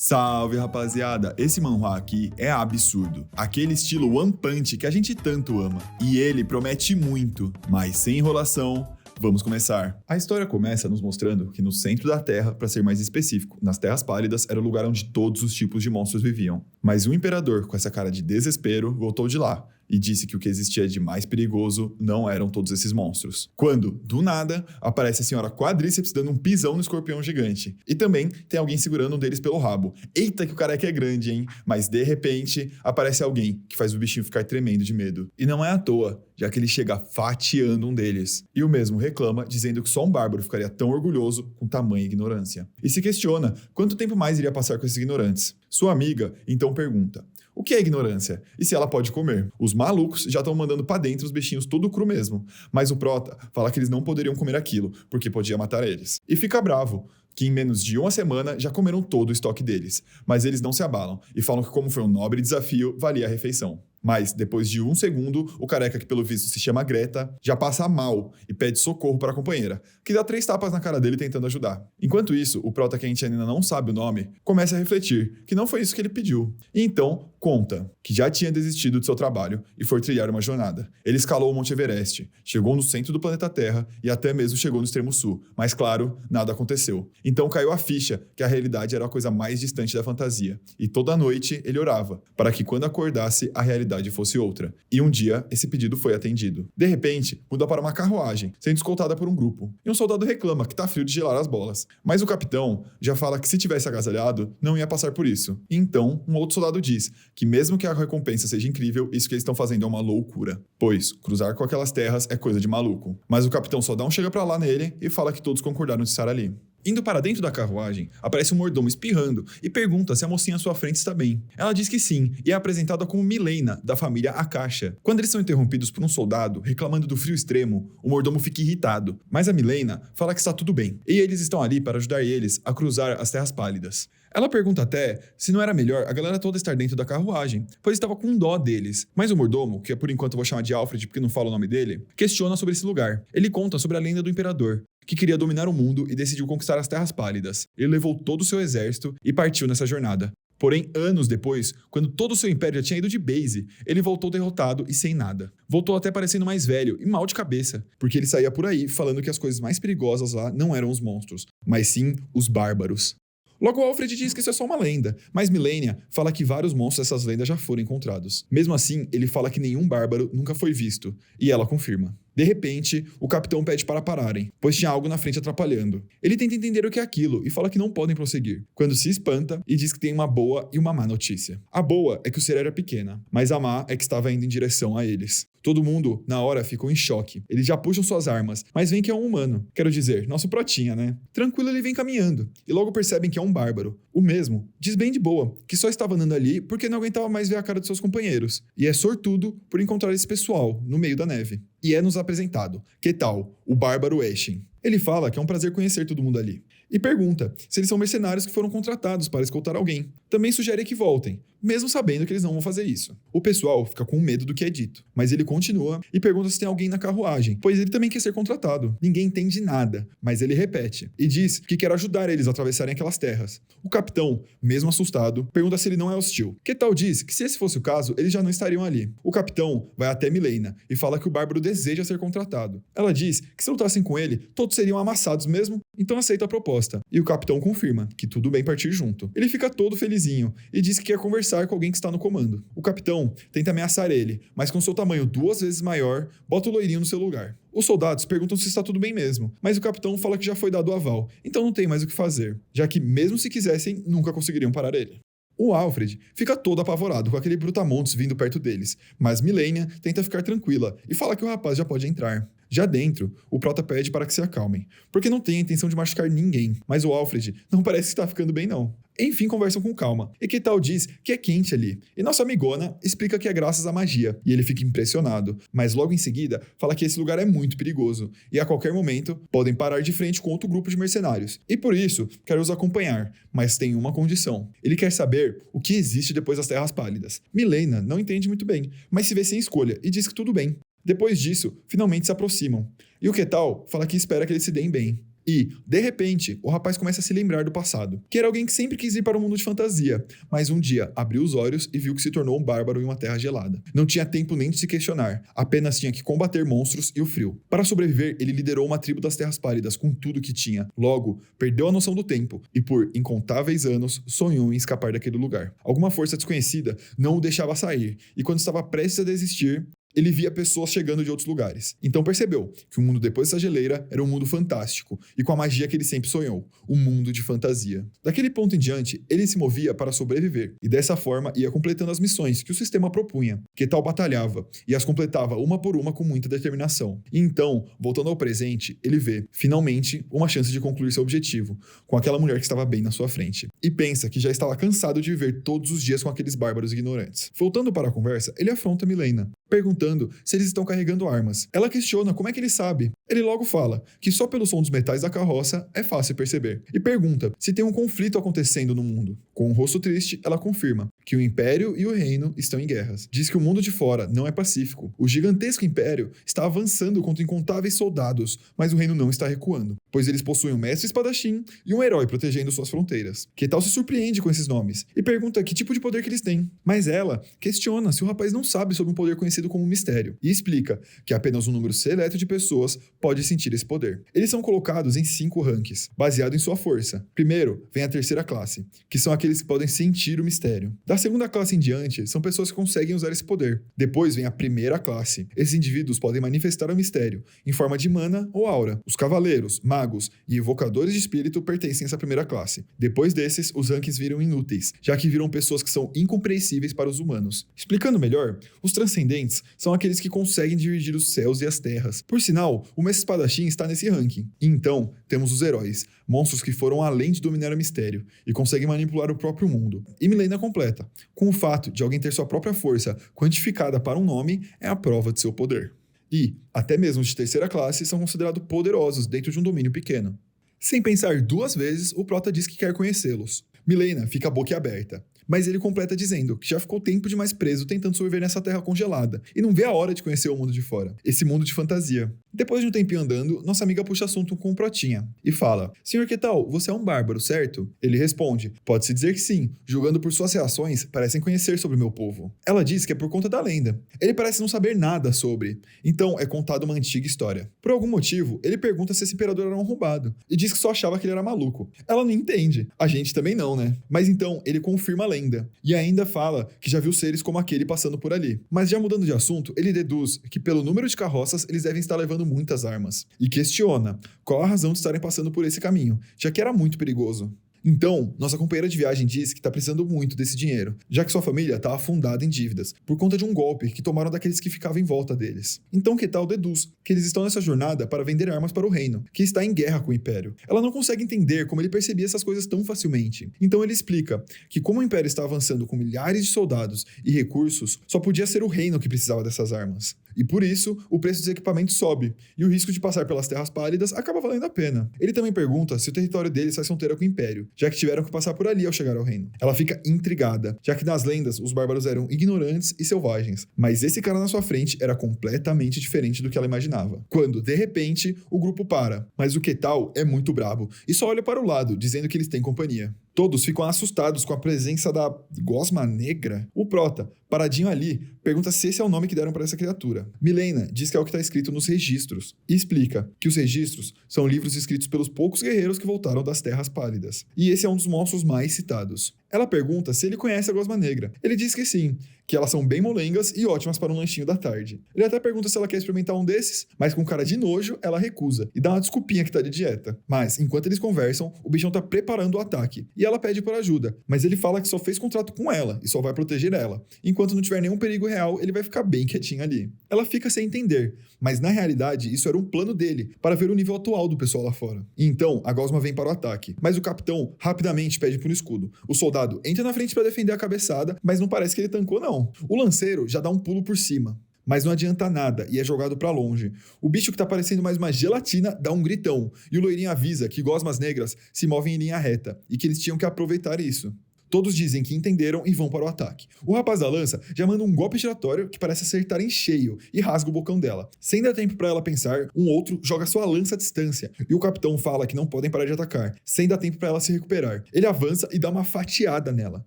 Salve, rapaziada! Esse manhwa aqui é absurdo. Aquele estilo One Punch que a gente tanto ama. E ele promete muito, mas sem enrolação, vamos começar. A história começa nos mostrando que no centro da Terra, para ser mais específico, nas Terras Pálidas, era o lugar onde todos os tipos de monstros viviam. Mas o imperador, com essa cara de desespero, voltou de lá e disse que o que existia de mais perigoso não eram todos esses monstros. Quando, do nada, aparece a senhora Quadríceps dando um pisão no escorpião gigante. E também tem alguém segurando um deles pelo rabo. Eita que o careca é grande, hein? Mas de repente, aparece alguém que faz o bichinho ficar tremendo de medo. E não é à toa, já que ele chega fatiando um deles. E o mesmo reclama, dizendo que só um bárbaro ficaria tão orgulhoso com tamanha ignorância. E se questiona quanto tempo mais iria passar com esses ignorantes. Sua amiga então pergunta: o que é ignorância? E se ela pode comer? Os malucos já estão mandando pra dentro os bichinhos todo cru mesmo. Mas o prota fala que eles não poderiam comer aquilo, porque podia matar eles. E fica bravo, que em menos de uma semana já comeram todo o estoque deles. Mas eles não se abalam e falam que como foi um nobre desafio, valia a refeição. Mas, depois de um segundo, o careca, que pelo visto se chama Greta, já passa mal e pede socorro para a companheira, que dá 3 tapas na cara dele tentando ajudar. Enquanto isso, o prota, que a gente ainda não sabe o nome, começa a refletir que não foi isso que ele pediu. E então, conta que já tinha desistido de seu trabalho e foi trilhar uma jornada. Ele escalou o Monte Everest, chegou no centro do planeta Terra e até mesmo chegou no extremo sul. Mas, claro, nada aconteceu. Então caiu a ficha que a realidade era a coisa mais distante da fantasia. E toda noite ele orava, para que quando acordasse, a realidade fosse outra. E um dia, esse pedido foi atendido. De repente, muda para uma carruagem, sendo escoltada por um grupo. E um soldado reclama que tá frio de gelar as bolas. Mas o capitão já fala que se tivesse agasalhado, não ia passar por isso. E então, um outro soldado diz que mesmo que a recompensa seja incrível, isso que eles estão fazendo é uma loucura. Pois, cruzar com aquelas terras é coisa de maluco. Mas o capitão só dá um chega pra lá nele e fala que todos concordaram de estar ali. Indo para dentro da carruagem, aparece um mordomo espirrando e pergunta se a mocinha à sua frente está bem. Ela diz que sim e é apresentada como Milena, da família Akasha. Quando eles são interrompidos por um soldado reclamando do frio extremo, o mordomo fica irritado, mas a Milena fala que está tudo bem e eles estão ali para ajudar eles a cruzar as Terras Pálidas. Ela pergunta até se não era melhor a galera toda estar dentro da carruagem, pois estava com dó deles. Mas o mordomo, que por enquanto eu vou chamar de Alfred porque não falo o nome dele, questiona sobre esse lugar. Ele conta sobre a lenda do imperador, que queria dominar o mundo e decidiu conquistar as Terras Pálidas. Ele levou todo o seu exército e partiu nessa jornada. Porém, anos depois, quando todo o seu império já tinha ido de base, ele voltou derrotado e sem nada. Voltou até parecendo mais velho e mal de cabeça, porque ele saía por aí falando que as coisas mais perigosas lá não eram os monstros, mas sim os bárbaros. Logo, Alfred diz que isso é só uma lenda, mas Milena fala que vários monstros dessas lendas já foram encontrados. Mesmo assim, ele fala que nenhum bárbaro nunca foi visto, e ela confirma. De repente, o capitão pede para pararem, pois tinha algo na frente atrapalhando. Ele tenta entender o que é aquilo e fala que não podem prosseguir, quando se espanta e diz que tem uma boa e uma má notícia. A boa é que o ser era pequena, mas a má é que estava indo em direção a eles. Todo mundo, na hora, ficou em choque. Eles já puxam suas armas, mas veem que é um humano. Quero dizer, nosso protinha, né? Tranquilo, ele vem caminhando, e logo percebem que é um bárbaro. O mesmo diz bem de boa, que só estava andando ali porque não aguentava mais ver a cara de seus companheiros. E é sortudo por encontrar esse pessoal, no meio da neve. E é nos apresentado. Que tal? O bárbaro Eshin. Ele fala que é um prazer conhecer todo mundo ali. E pergunta se eles são mercenários que foram contratados para escoltar alguém. Também sugere que voltem, mesmo sabendo que eles não vão fazer isso. O pessoal fica com medo do que é dito, mas ele continua e pergunta se tem alguém na carruagem, pois ele também quer ser contratado. Ninguém entende nada, mas ele repete e diz que quer ajudar eles a atravessarem aquelas terras. O capitão, mesmo assustado, pergunta se ele não é hostil. Que tal diz que se esse fosse o caso, eles já não estariam ali. O capitão vai até Milena e fala que o bárbaro deseja ser contratado. Ela diz que se lutassem com ele, todos seriam amassados mesmo, então aceita a proposta. E o capitão confirma que tudo bem partir junto. Ele fica todo felizinho e diz que quer conversar com alguém que está no comando. O capitão tenta ameaçar ele, mas com seu tamanho 2 vezes maior, bota o loirinho no seu lugar. Os soldados perguntam se está tudo bem mesmo, mas o capitão fala que já foi dado o aval, então não tem mais o que fazer, já que mesmo se quisessem, nunca conseguiriam parar ele. O Alfred fica todo apavorado com aquele brutamontes vindo perto deles, mas Milena tenta ficar tranquila e fala que o rapaz já pode entrar. Já dentro, o prota pede para que se acalmem, porque não tem a intenção de machucar ninguém, mas o Alfred não parece que está ficando bem não. Enfim, conversam com calma, e que tal diz que é quente ali, e nossa amigona explica que é graças à magia, e ele fica impressionado, mas logo em seguida fala que esse lugar é muito perigoso, e a qualquer momento podem parar de frente com outro grupo de mercenários, e por isso quer os acompanhar, mas tem uma condição. Ele quer saber o que existe depois das Terras Pálidas. Milena não entende muito bem, mas se vê sem escolha, e diz que tudo bem. Depois disso, finalmente se aproximam, e o que tal fala que espera que eles se deem bem. E, de repente, o rapaz começa a se lembrar do passado, que era alguém que sempre quis ir para o mundo de fantasia, mas um dia abriu os olhos e viu que se tornou um bárbaro em uma terra gelada. Não tinha tempo nem de se questionar, apenas tinha que combater monstros e o frio. Para sobreviver, ele liderou uma tribo das Terras Pálidas com tudo que tinha. Logo, perdeu a noção do tempo e, por incontáveis anos, sonhou em escapar daquele lugar. Alguma força desconhecida não o deixava sair, e quando estava prestes a desistir, ele via pessoas chegando de outros lugares. Então percebeu que o mundo depois dessa geleira era um mundo fantástico e com a magia que ele sempre sonhou, um mundo de fantasia. Daquele ponto em diante, ele se movia para sobreviver e dessa forma ia completando as missões que o sistema propunha. Ketal batalhava e as completava uma por uma com muita determinação. E então, voltando ao presente, ele vê, finalmente, uma chance de concluir seu objetivo, com aquela mulher que estava bem na sua frente. E pensa que já estava cansado de viver todos os dias com aqueles bárbaros ignorantes. Voltando para a conversa, ele afronta Milena, perguntando se eles estão carregando armas. Ela questiona como é que ele sabe. Ele logo fala que só pelo som dos metais da carroça é fácil perceber. E pergunta se tem um conflito acontecendo no mundo. Com um rosto triste, ela confirma que o Império e o Reino estão em guerras. Diz que o mundo de fora não é pacífico. O gigantesco Império está avançando contra incontáveis soldados, mas o Reino não está recuando, pois eles possuem um mestre espadachim e um herói protegendo suas fronteiras. Ketal se surpreende com esses nomes e pergunta que tipo de poder que eles têm. Mas ela questiona se o rapaz não sabe sobre um poder conhecido como mistério e explica que apenas um número seleto de pessoas pode sentir esse poder. Eles são colocados em 5 ranks, baseado em sua força. Primeiro, vem a terceira classe, que são aqueles que podem sentir o mistério. Da segunda classe em diante, são pessoas que conseguem usar esse poder. Depois vem a primeira classe. Esses indivíduos podem manifestar o mistério, em forma de mana ou aura. Os cavaleiros, magos e evocadores de espírito pertencem a essa primeira classe. Depois desses, os rankings viram inúteis, já que viram pessoas que são incompreensíveis para os humanos. Explicando melhor, os transcendentes são aqueles que conseguem dividir os céus e as terras. Por sinal, o mestre espadachim está nesse ranking. E então, temos os heróis, monstros que foram além de dominar o mistério e conseguem manipular o próprio mundo. E Milena completa, com o fato de alguém ter sua própria força quantificada para um nome é a prova de seu poder. E, até mesmo de terceira classe, são considerados poderosos dentro de um domínio pequeno. Sem pensar 2 vezes, o prota diz que quer conhecê-los. Milena fica boquiaberta, mas ele completa dizendo que já ficou tempo demais preso tentando sobreviver nessa terra congelada e não vê a hora de conhecer o mundo de fora, esse mundo de fantasia. Depois de um tempinho andando, nossa amiga puxa assunto com o Protinha e fala: Senhor Ketal, você é um bárbaro, certo? Ele responde: pode-se dizer que sim, julgando por suas reações, parecem conhecer sobre o meu povo. Ela diz que é por conta da lenda. Ele parece não saber nada sobre, então é contada uma antiga história. Por algum motivo, ele pergunta se esse imperador era um roubado e diz que só achava que ele era maluco. Ela não entende, a gente também não, né? Mas então ele confirma a lenda e ainda fala que já viu seres como aquele passando por ali. Mas já mudando de assunto, ele deduz que pelo número de carroças eles devem estar levando muitas armas e questiona qual a razão de estarem passando por esse caminho, já que era muito perigoso. Então, nossa companheira de viagem diz que está precisando muito desse dinheiro, já que sua família está afundada em dívidas, por conta de um golpe que tomaram daqueles que ficavam em volta deles. Então Ketal deduz que eles estão nessa jornada para vender armas para o reino, que está em guerra com o Império. Ela não consegue entender como ele percebia essas coisas tão facilmente. Então ele explica que como o Império está avançando com milhares de soldados e recursos, só podia ser o reino que precisava dessas armas. E por isso, o preço dos equipamentos sobe, e o risco de passar pelas Terras Pálidas acaba valendo a pena. Ele também pergunta se o território deles faz fronteira com o Império, já que tiveram que passar por ali ao chegar ao reino. Ela fica intrigada, já que nas lendas os bárbaros eram ignorantes e selvagens, mas esse cara na sua frente era completamente diferente do que ela imaginava. Quando, de repente, o grupo para, mas o Ketal é muito brabo e só olha para o lado, dizendo que eles têm companhia. Todos ficam assustados com a presença da gosma negra. O prota, paradinho ali, pergunta se esse é o nome que deram para essa criatura. Milena diz que é o que está escrito nos registros e explica que os registros são livros escritos pelos poucos guerreiros que voltaram das Terras Pálidas. E esse é um dos monstros mais citados. Ela pergunta se ele conhece a gosma negra. Ele diz que sim, que elas são bem molengas e ótimas para um lanchinho da tarde. Ele até pergunta se ela quer experimentar um desses, mas com cara de nojo, ela recusa e dá uma desculpinha que tá de dieta. Mas, enquanto eles conversam, o bichão tá preparando o ataque e ela pede por ajuda, mas ele fala que só fez contrato com ela e só vai proteger ela. Enquanto não tiver nenhum perigo real, ele vai ficar bem quietinho ali. Ela fica sem entender, mas na realidade isso era um plano dele para ver o nível atual do pessoal lá fora. E então, a gosma vem para o ataque, mas o capitão rapidamente pede por um escudo. O soldado entra na frente para defender a cabeçada, mas não parece que ele tancou não. O lanceiro já dá um pulo por cima, mas não adianta nada e é jogado pra longe. O bicho que tá parecendo mais uma gelatina dá um gritão, e o loirinho avisa que gosmas negras se movem em linha reta e que eles tinham que aproveitar isso. Todos dizem que entenderam e vão para o ataque. O rapaz da lança já manda um golpe giratório que parece acertar em cheio e rasga o bocão dela. Sem dar tempo para ela pensar, um outro joga sua lança à distância e o capitão fala que não podem parar de atacar, sem dar tempo para ela se recuperar. Ele avança e dá uma fatiada nela,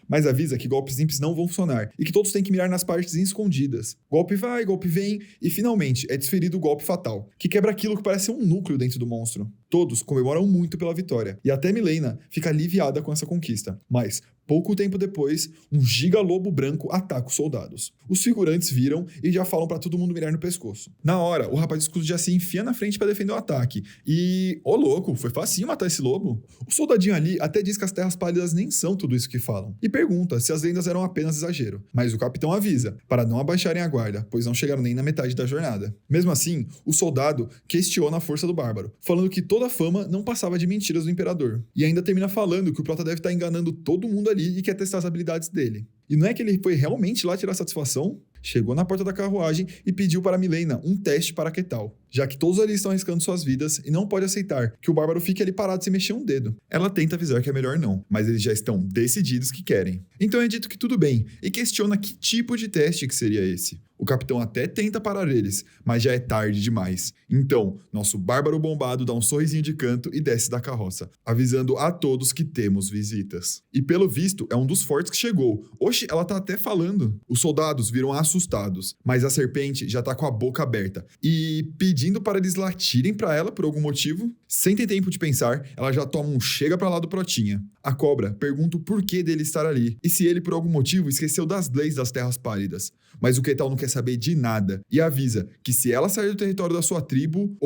mas avisa que golpes simples não vão funcionar e que todos têm que mirar nas partes escondidas. Golpe vai, golpe vem e finalmente é desferido o golpe fatal, que quebra aquilo que parece um núcleo dentro do monstro. Todos comemoram muito pela vitória e até Milena fica aliviada com essa conquista, mas pouco tempo depois, um gigalobo branco ataca os soldados. Os figurantes viram e já falam pra todo mundo mirar no pescoço. Na hora, o rapaz escudo já se enfia na frente pra defender o ataque. E, ô louco, foi facinho matar esse lobo? O soldadinho ali até diz que as terras pálidas nem são tudo isso que falam. E pergunta se as lendas eram apenas exagero. Mas o capitão avisa, para não abaixarem a guarda, pois não chegaram nem na metade da jornada. Mesmo assim, o soldado questiona a força do bárbaro, falando que toda a fama não passava de mentiras do imperador. E ainda termina falando que o prota deve estar enganando todo mundo ali e quer testar as habilidades dele. E não é que ele foi realmente lá tirar satisfação? Chegou na porta da carruagem e pediu para Milena um teste para Ketal, já que todos ali estão arriscando suas vidas e não pode aceitar que o bárbaro fique ali parado sem mexer um dedo. Ela tenta avisar que é melhor não, mas eles já estão decididos que querem. Então é dito que tudo bem e questiona que tipo de teste que seria esse. O capitão até tenta parar eles, mas já é tarde demais. Então, nosso bárbaro bombado dá um sorrisinho de canto e desce da carroça, avisando a todos que temos visitas. E pelo visto, é um dos fortes que chegou. Oxe, ela tá até falando. Os soldados viram assustados, mas a serpente já tá com a boca aberta e pedindo para eles latirem pra ela por algum motivo. Sem ter tempo de pensar, ela já toma um chega pra lá do Protinha. A cobra pergunta o porquê dele estar ali e se ele por algum motivo esqueceu das leis das Terras Pálidas. Mas o Ketal não quer saber de nada e avisa que se ela sair do território da sua tribo,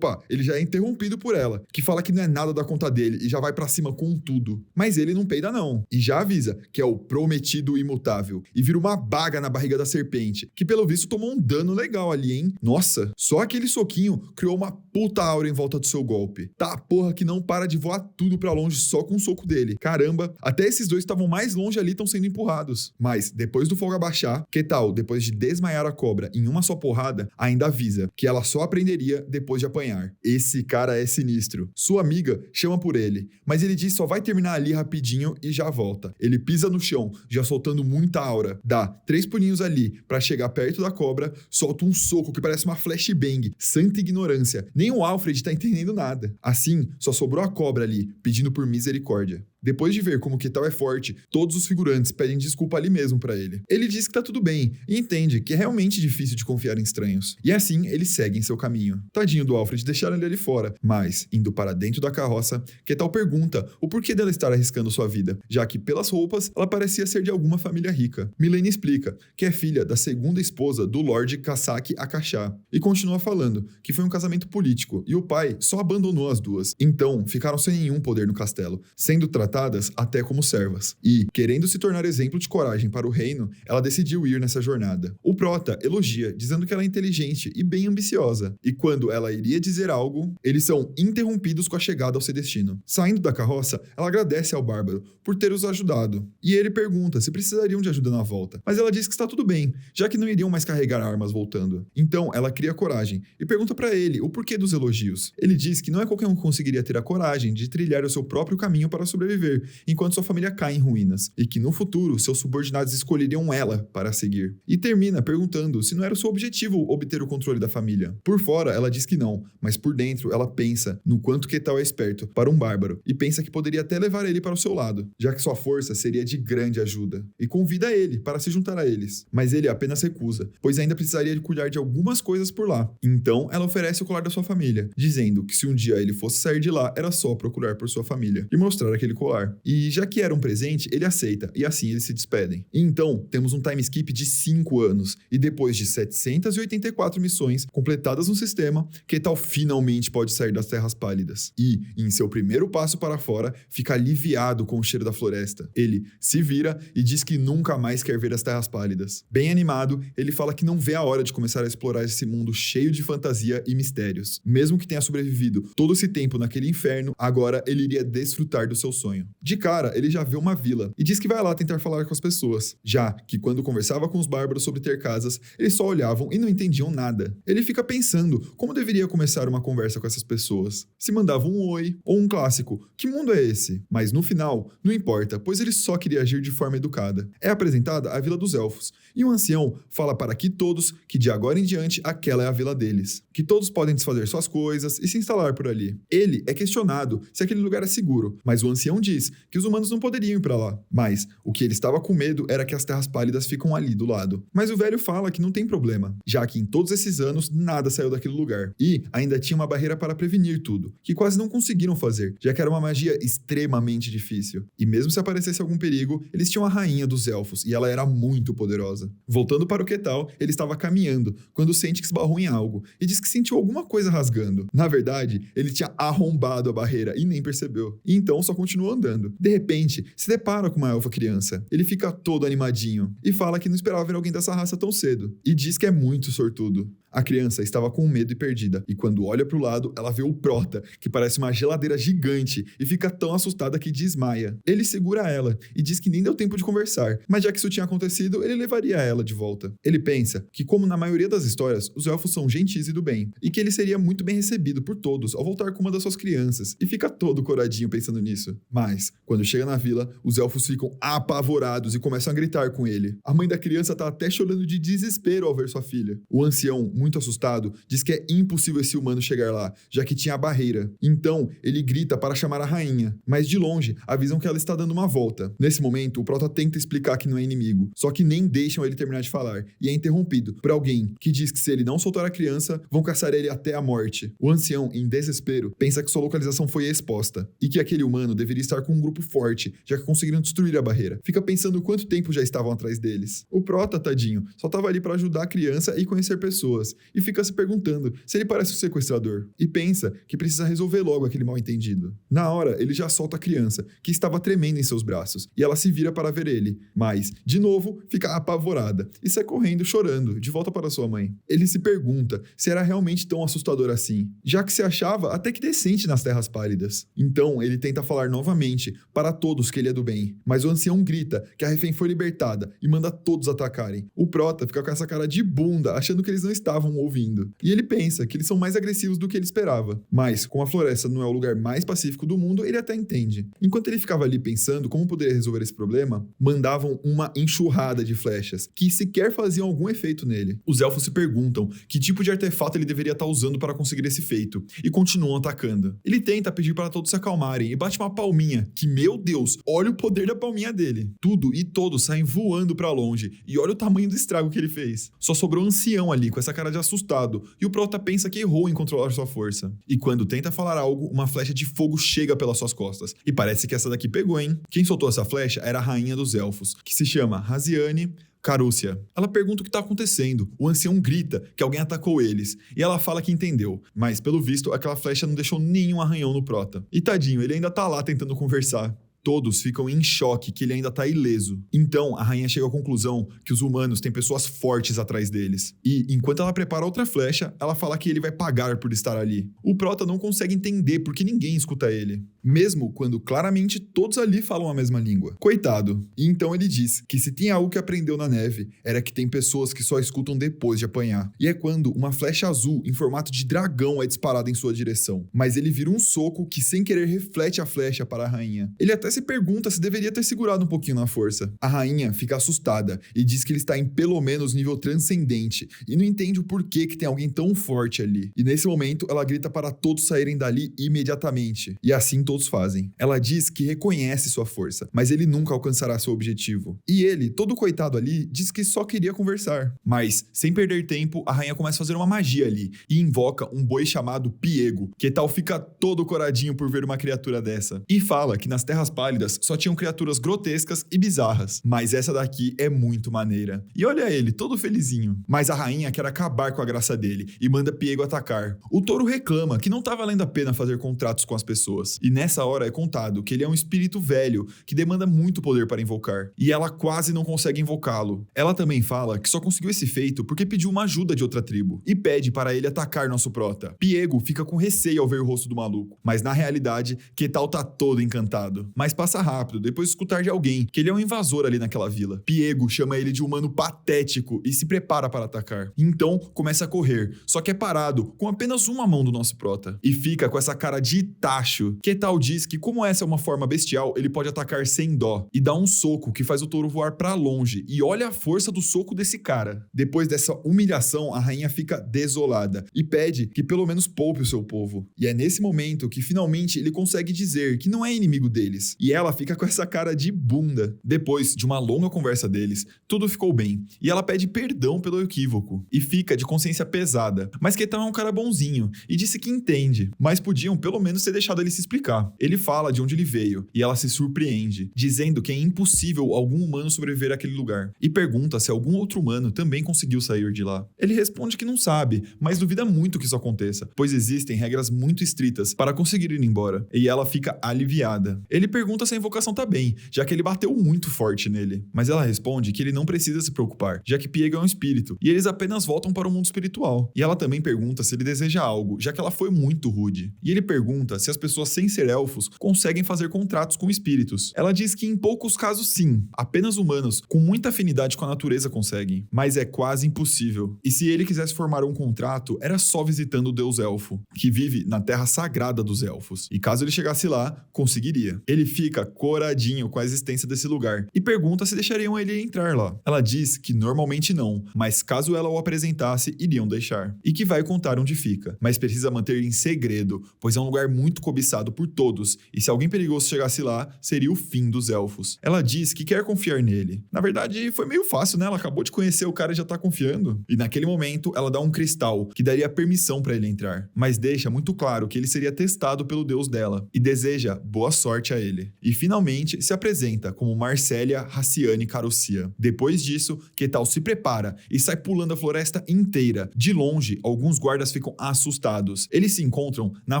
ele já é interrompido por ela, que fala que não é nada da conta dele e já vai pra cima com tudo. Mas ele não peida não, e já avisa que é o prometido imutável e vira uma baga na barriga da serpente, que pelo visto tomou um dano legal ali, hein? Nossa, só aquele soquinho criou uma puta aura em volta do seu golpe. Tá, porra, que não para de voar tudo pra longe só com o soco dele. Caramba, até esses dois estavam mais longe ali estão sendo empurrados. Mas depois do fogo abaixar, Ketal, depois de desmaiar a cobra em uma só porrada, ainda avisa que ela só aprenderia depois de apanhar. Esse cara é sinistro. Sua amiga chama por ele, mas ele diz que só vai terminar ali rapidinho e já volta. Ele pisa no chão, já soltando muita aura, dá 3 pulinhos ali pra chegar perto da cobra, solta um soco que parece uma flashbang, santa ignorância. Nem o Alfred tá entendendo nada. Assim, só sobrou a cobra ali, pedindo por misericórdia. Depois de ver como Ketal é forte, todos os figurantes pedem desculpa ali mesmo pra ele. Ele diz que tá tudo bem e entende que é realmente difícil de confiar em estranhos. E assim, eles seguem seu caminho. Tadinho do Alfred, deixaram ele ali fora. Mas, indo para dentro da carroça, Ketal pergunta o porquê dela estar arriscando sua vida, já que pelas roupas, ela parecia ser de alguma família rica. Milena explica que é filha da segunda esposa do Lord Kasaki Akasha. E continua falando que foi um casamento político e o pai só abandonou as duas. Então, ficaram sem nenhum poder no castelo, sendo tratadas até como servas. E, querendo se tornar exemplo de coragem para o reino, ela decidiu ir nessa jornada. O prota elogia, dizendo que ela é inteligente e bem ambiciosa. E quando ela iria dizer algo, eles são interrompidos com a chegada ao seu destino. Saindo da carroça, ela agradece ao bárbaro por ter os ajudado. E ele pergunta se precisariam de ajuda na volta. Mas ela diz que está tudo bem, já que não iriam mais carregar armas voltando. Então, ela cria coragem e pergunta para ele o porquê dos elogios. Ele diz que não é qualquer um que conseguiria ter a coragem de trilhar o seu próprio caminho para sobreviver, enquanto sua família cai em ruínas, e que no futuro seus subordinados escolheriam ela para seguir. E termina perguntando se não era o seu objetivo obter o controle da família. Por fora, ela diz que não, mas por dentro ela pensa no quanto Ketal é esperto para um bárbaro, e pensa que poderia até levar ele para o seu lado, já que sua força seria de grande ajuda, e convida ele para se juntar a eles. Mas ele apenas recusa, pois ainda precisaria de cuidar de algumas coisas por lá. Então, ela oferece o colar da sua família, dizendo que se um dia ele fosse sair de lá, era só procurar por sua família e mostrar aquele colar. E já que era um presente, ele aceita, e assim eles se despedem. E então, temos um time skip de 5 anos, e depois de 784 missões completadas no sistema, Ketal finalmente pode sair das Terras Pálidas. E, em seu primeiro passo para fora, fica aliviado com o cheiro da floresta. Ele se vira e diz que nunca mais quer ver as Terras Pálidas. Bem animado, ele fala que não vê a hora de começar a explorar esse mundo cheio de fantasia e mistérios. Mesmo que tenha sobrevivido todo esse tempo naquele inferno, agora ele iria desfrutar dos seus sonhos. sozinho. De cara, ele já vê uma vila e diz que vai lá tentar falar com as pessoas, já que quando conversava com os bárbaros sobre ter casas, eles só olhavam e não entendiam nada. Ele fica pensando como deveria começar uma conversa com essas pessoas. Se mandava um oi ou um clássico, que mundo é esse? Mas no final, não importa, pois ele só queria agir de forma educada. É apresentada a Vila dos Elfos, e o ancião fala para que todos, que de agora em diante aquela é a vila deles. Que todos podem desfazer suas coisas e se instalar por ali. Ele é questionado se aquele lugar é seguro, mas o ancião diz que os humanos não poderiam ir para lá. Mas o que ele estava com medo era que as terras pálidas ficam ali do lado. Mas o velho fala que não tem problema, já que em todos esses anos nada saiu daquele lugar. E ainda tinha uma barreira para prevenir tudo, que quase não conseguiram fazer, já que era uma magia extremamente difícil. E mesmo se aparecesse algum perigo, eles tinham a rainha dos elfos, e ela era muito poderosa. Voltando para o Quetal, ele estava caminhando, quando sente que esbarrou em algo, e diz que sentiu alguma coisa rasgando. Na verdade, ele tinha arrombado a barreira e nem percebeu. E então só continuou andando. De repente, se depara com uma elfa criança. Ele fica todo animadinho, e fala que não esperava ver alguém dessa raça tão cedo. E diz que é muito sortudo. A criança estava com medo e perdida, e quando olha para o lado, ela vê o Prota, que parece uma geladeira gigante, e fica tão assustada que desmaia. Ele segura ela e diz que nem deu tempo de conversar, mas já que isso tinha acontecido, ele levaria ela de volta. Ele pensa que, como na maioria das histórias, os elfos são gentis e do bem, e que ele seria muito bem recebido por todos ao voltar com uma das suas crianças, e fica todo coradinho pensando nisso. Mas, quando chega na vila, os elfos ficam apavorados e começam a gritar com ele. A mãe da criança tá até chorando de desespero ao ver sua filha. O ancião, muito assustado, diz que é impossível esse humano chegar lá, já que tinha a barreira. Então, ele grita para chamar a rainha, mas de longe avisam que ela está dando uma volta. Nesse momento, o Prota tenta explicar que não é inimigo, só que nem deixam ele terminar de falar, e é interrompido por alguém que diz que se ele não soltar a criança, vão caçar ele até a morte. O ancião, em desespero, pensa que sua localização foi exposta, e que aquele humano deveria estar com um grupo forte, já que conseguiram destruir a barreira. Fica pensando quanto tempo já estavam atrás deles. O Prota, tadinho, só estava ali para ajudar a criança e conhecer pessoas, e fica se perguntando se ele parece o sequestrador, e pensa que precisa resolver logo aquele mal-entendido. Na hora, ele já solta a criança, que estava tremendo em seus braços, e ela se vira para ver ele, mas, de novo, fica apavorada, e sai correndo, chorando, de volta para sua mãe. Ele se pergunta se era realmente tão assustador assim, já que se achava até que decente nas Terras Pálidas. Então, ele tenta falar novamente, para todos que ele é do bem, mas o ancião grita que a refém foi libertada, e manda todos atacarem. O Prota fica com essa cara de bunda, achando que eles não estavam ouvindo. E ele pensa que eles são mais agressivos do que ele esperava. Mas, como a floresta não é o lugar mais pacífico do mundo, ele até entende. Enquanto ele ficava ali pensando como poderia resolver esse problema, mandavam uma enxurrada de flechas, que sequer faziam algum efeito nele. Os elfos se perguntam que tipo de artefato ele deveria estar usando para conseguir esse feito, e continuam atacando. Ele tenta pedir para todos se acalmarem e bate uma palminha, que, meu Deus, olha o poder da palminha dele. Tudo e todos saem voando para longe, e olha o tamanho do estrago que ele fez. Só sobrou um ancião ali, com essa cara de assustado, e o Prota pensa que errou em controlar sua força. E quando tenta falar algo, uma flecha de fogo chega pelas suas costas. E parece que essa daqui pegou, hein? Quem soltou essa flecha era a rainha dos elfos, que se chama Raziane Carúcia. Ela pergunta o que está acontecendo. O ancião grita que alguém atacou eles, e ela fala que entendeu, mas pelo visto aquela flecha não deixou nenhum arranhão no Prota. E tadinho, ele ainda tá lá tentando conversar. Todos ficam em choque que ele ainda tá ileso. Então, a rainha chega à conclusão que os humanos têm pessoas fortes atrás deles. E, enquanto ela prepara outra flecha, ela fala que ele vai pagar por estar ali. O Prota não consegue entender porque ninguém escuta ele, mesmo quando claramente todos ali falam a mesma língua. Coitado. E então ele diz que se tem algo que aprendeu na neve, era que tem pessoas que só escutam depois de apanhar. E é quando uma flecha azul em formato de dragão é disparada em sua direção. Mas ele vira um soco que sem querer reflete a flecha para a rainha. Ele até se pergunta se deveria ter segurado um pouquinho na força. A rainha fica assustada e diz que ele está em pelo menos nível transcendente e não entende o porquê que tem alguém tão forte ali. E nesse momento ela grita para todos saírem dali imediatamente. E assim todos fazem. Ela diz que reconhece sua força, mas ele nunca alcançará seu objetivo. E ele, todo coitado ali, diz que só queria conversar. Mas, sem perder tempo, a rainha começa a fazer uma magia ali e invoca um boi chamado Piego, que tal fica todo coradinho por ver uma criatura dessa. E fala que nas Terras Pálidas só tinham criaturas grotescas e bizarras, mas essa daqui é muito maneira. E olha ele, todo felizinho. Mas a rainha quer acabar com a graça dele e manda Piego atacar. O touro reclama que não tá valendo a pena fazer contratos com as pessoas. E nessa hora é contado que ele é um espírito velho que demanda muito poder para invocar. E ela quase não consegue invocá-lo. Ela também fala que só conseguiu esse feito porque pediu uma ajuda de outra tribo. E pede para ele atacar nosso Prota. Piego fica com receio ao ver o rosto do maluco. Mas na realidade, Quetal tá todo encantado. Mas passa rápido depois de escutar de alguém que ele é um invasor ali naquela vila. Piego chama ele de humano patético e se prepara para atacar. Então começa a correr, só que é parado com apenas uma mão do nosso prota e fica com essa cara de tacho. Ketal diz que como essa é uma forma bestial, ele pode atacar sem dó e dá um soco que faz o touro voar pra longe. E olha a força do soco desse cara. Depois dessa humilhação, a rainha fica desolada e pede que pelo menos poupe o seu povo. E é nesse momento que finalmente ele consegue dizer que não é inimigo deles. E ela fica com essa cara de bunda. Depois de uma longa conversa deles, tudo ficou bem. E ela pede perdão pelo equívoco e fica de consciência pesada. Mas Ketal é um cara bonzinho e disse que entende, mas podiam pelo menos ter deixado ele se explicar. Ele fala de onde ele veio e ela se surpreende, dizendo que é impossível algum humano sobreviver àquele lugar. E pergunta se algum outro humano também conseguiu sair de lá. Ele responde que não sabe, mas duvida muito que isso aconteça, pois existem regras muito estritas para conseguir ir embora. E ela fica aliviada. Ele pergunta se a invocação tá bem, já que ele bateu muito forte nele. Mas ela responde que ele não precisa se preocupar, já que Piego é um espírito, e eles apenas voltam para o mundo espiritual. E ela também pergunta se ele deseja algo, já que ela foi muito rude. E ele pergunta se as pessoas sem ser elfos conseguem fazer contratos com espíritos. Ela diz que em poucos casos sim, apenas humanos com muita afinidade com a natureza conseguem, mas é quase impossível. E se ele quisesse formar um contrato, era só visitando o deus elfo, que vive na terra sagrada dos elfos. E caso ele chegasse lá, conseguiria. Ele fica coradinho com a existência desse lugar e pergunta se deixariam ele entrar lá. Ela diz que normalmente não, mas caso ela o apresentasse, iriam deixar. E que vai contar onde fica, mas precisa manter em segredo, pois é um lugar muito cobiçado por todos, e se alguém perigoso chegasse lá, seria o fim dos elfos. Ela diz que quer confiar nele. Na verdade, foi meio fácil, né? Ela acabou de conhecer o cara e já tá confiando. E naquele momento, ela dá um cristal que daria permissão pra ele entrar, mas deixa muito claro que ele seria testado pelo deus dela e deseja boa sorte a ele. E finalmente se apresenta como Marcélia Raciane Carocia. Depois disso, Ketal se prepara e sai pulando a floresta inteira. De longe, alguns guardas ficam assustados. Eles se encontram na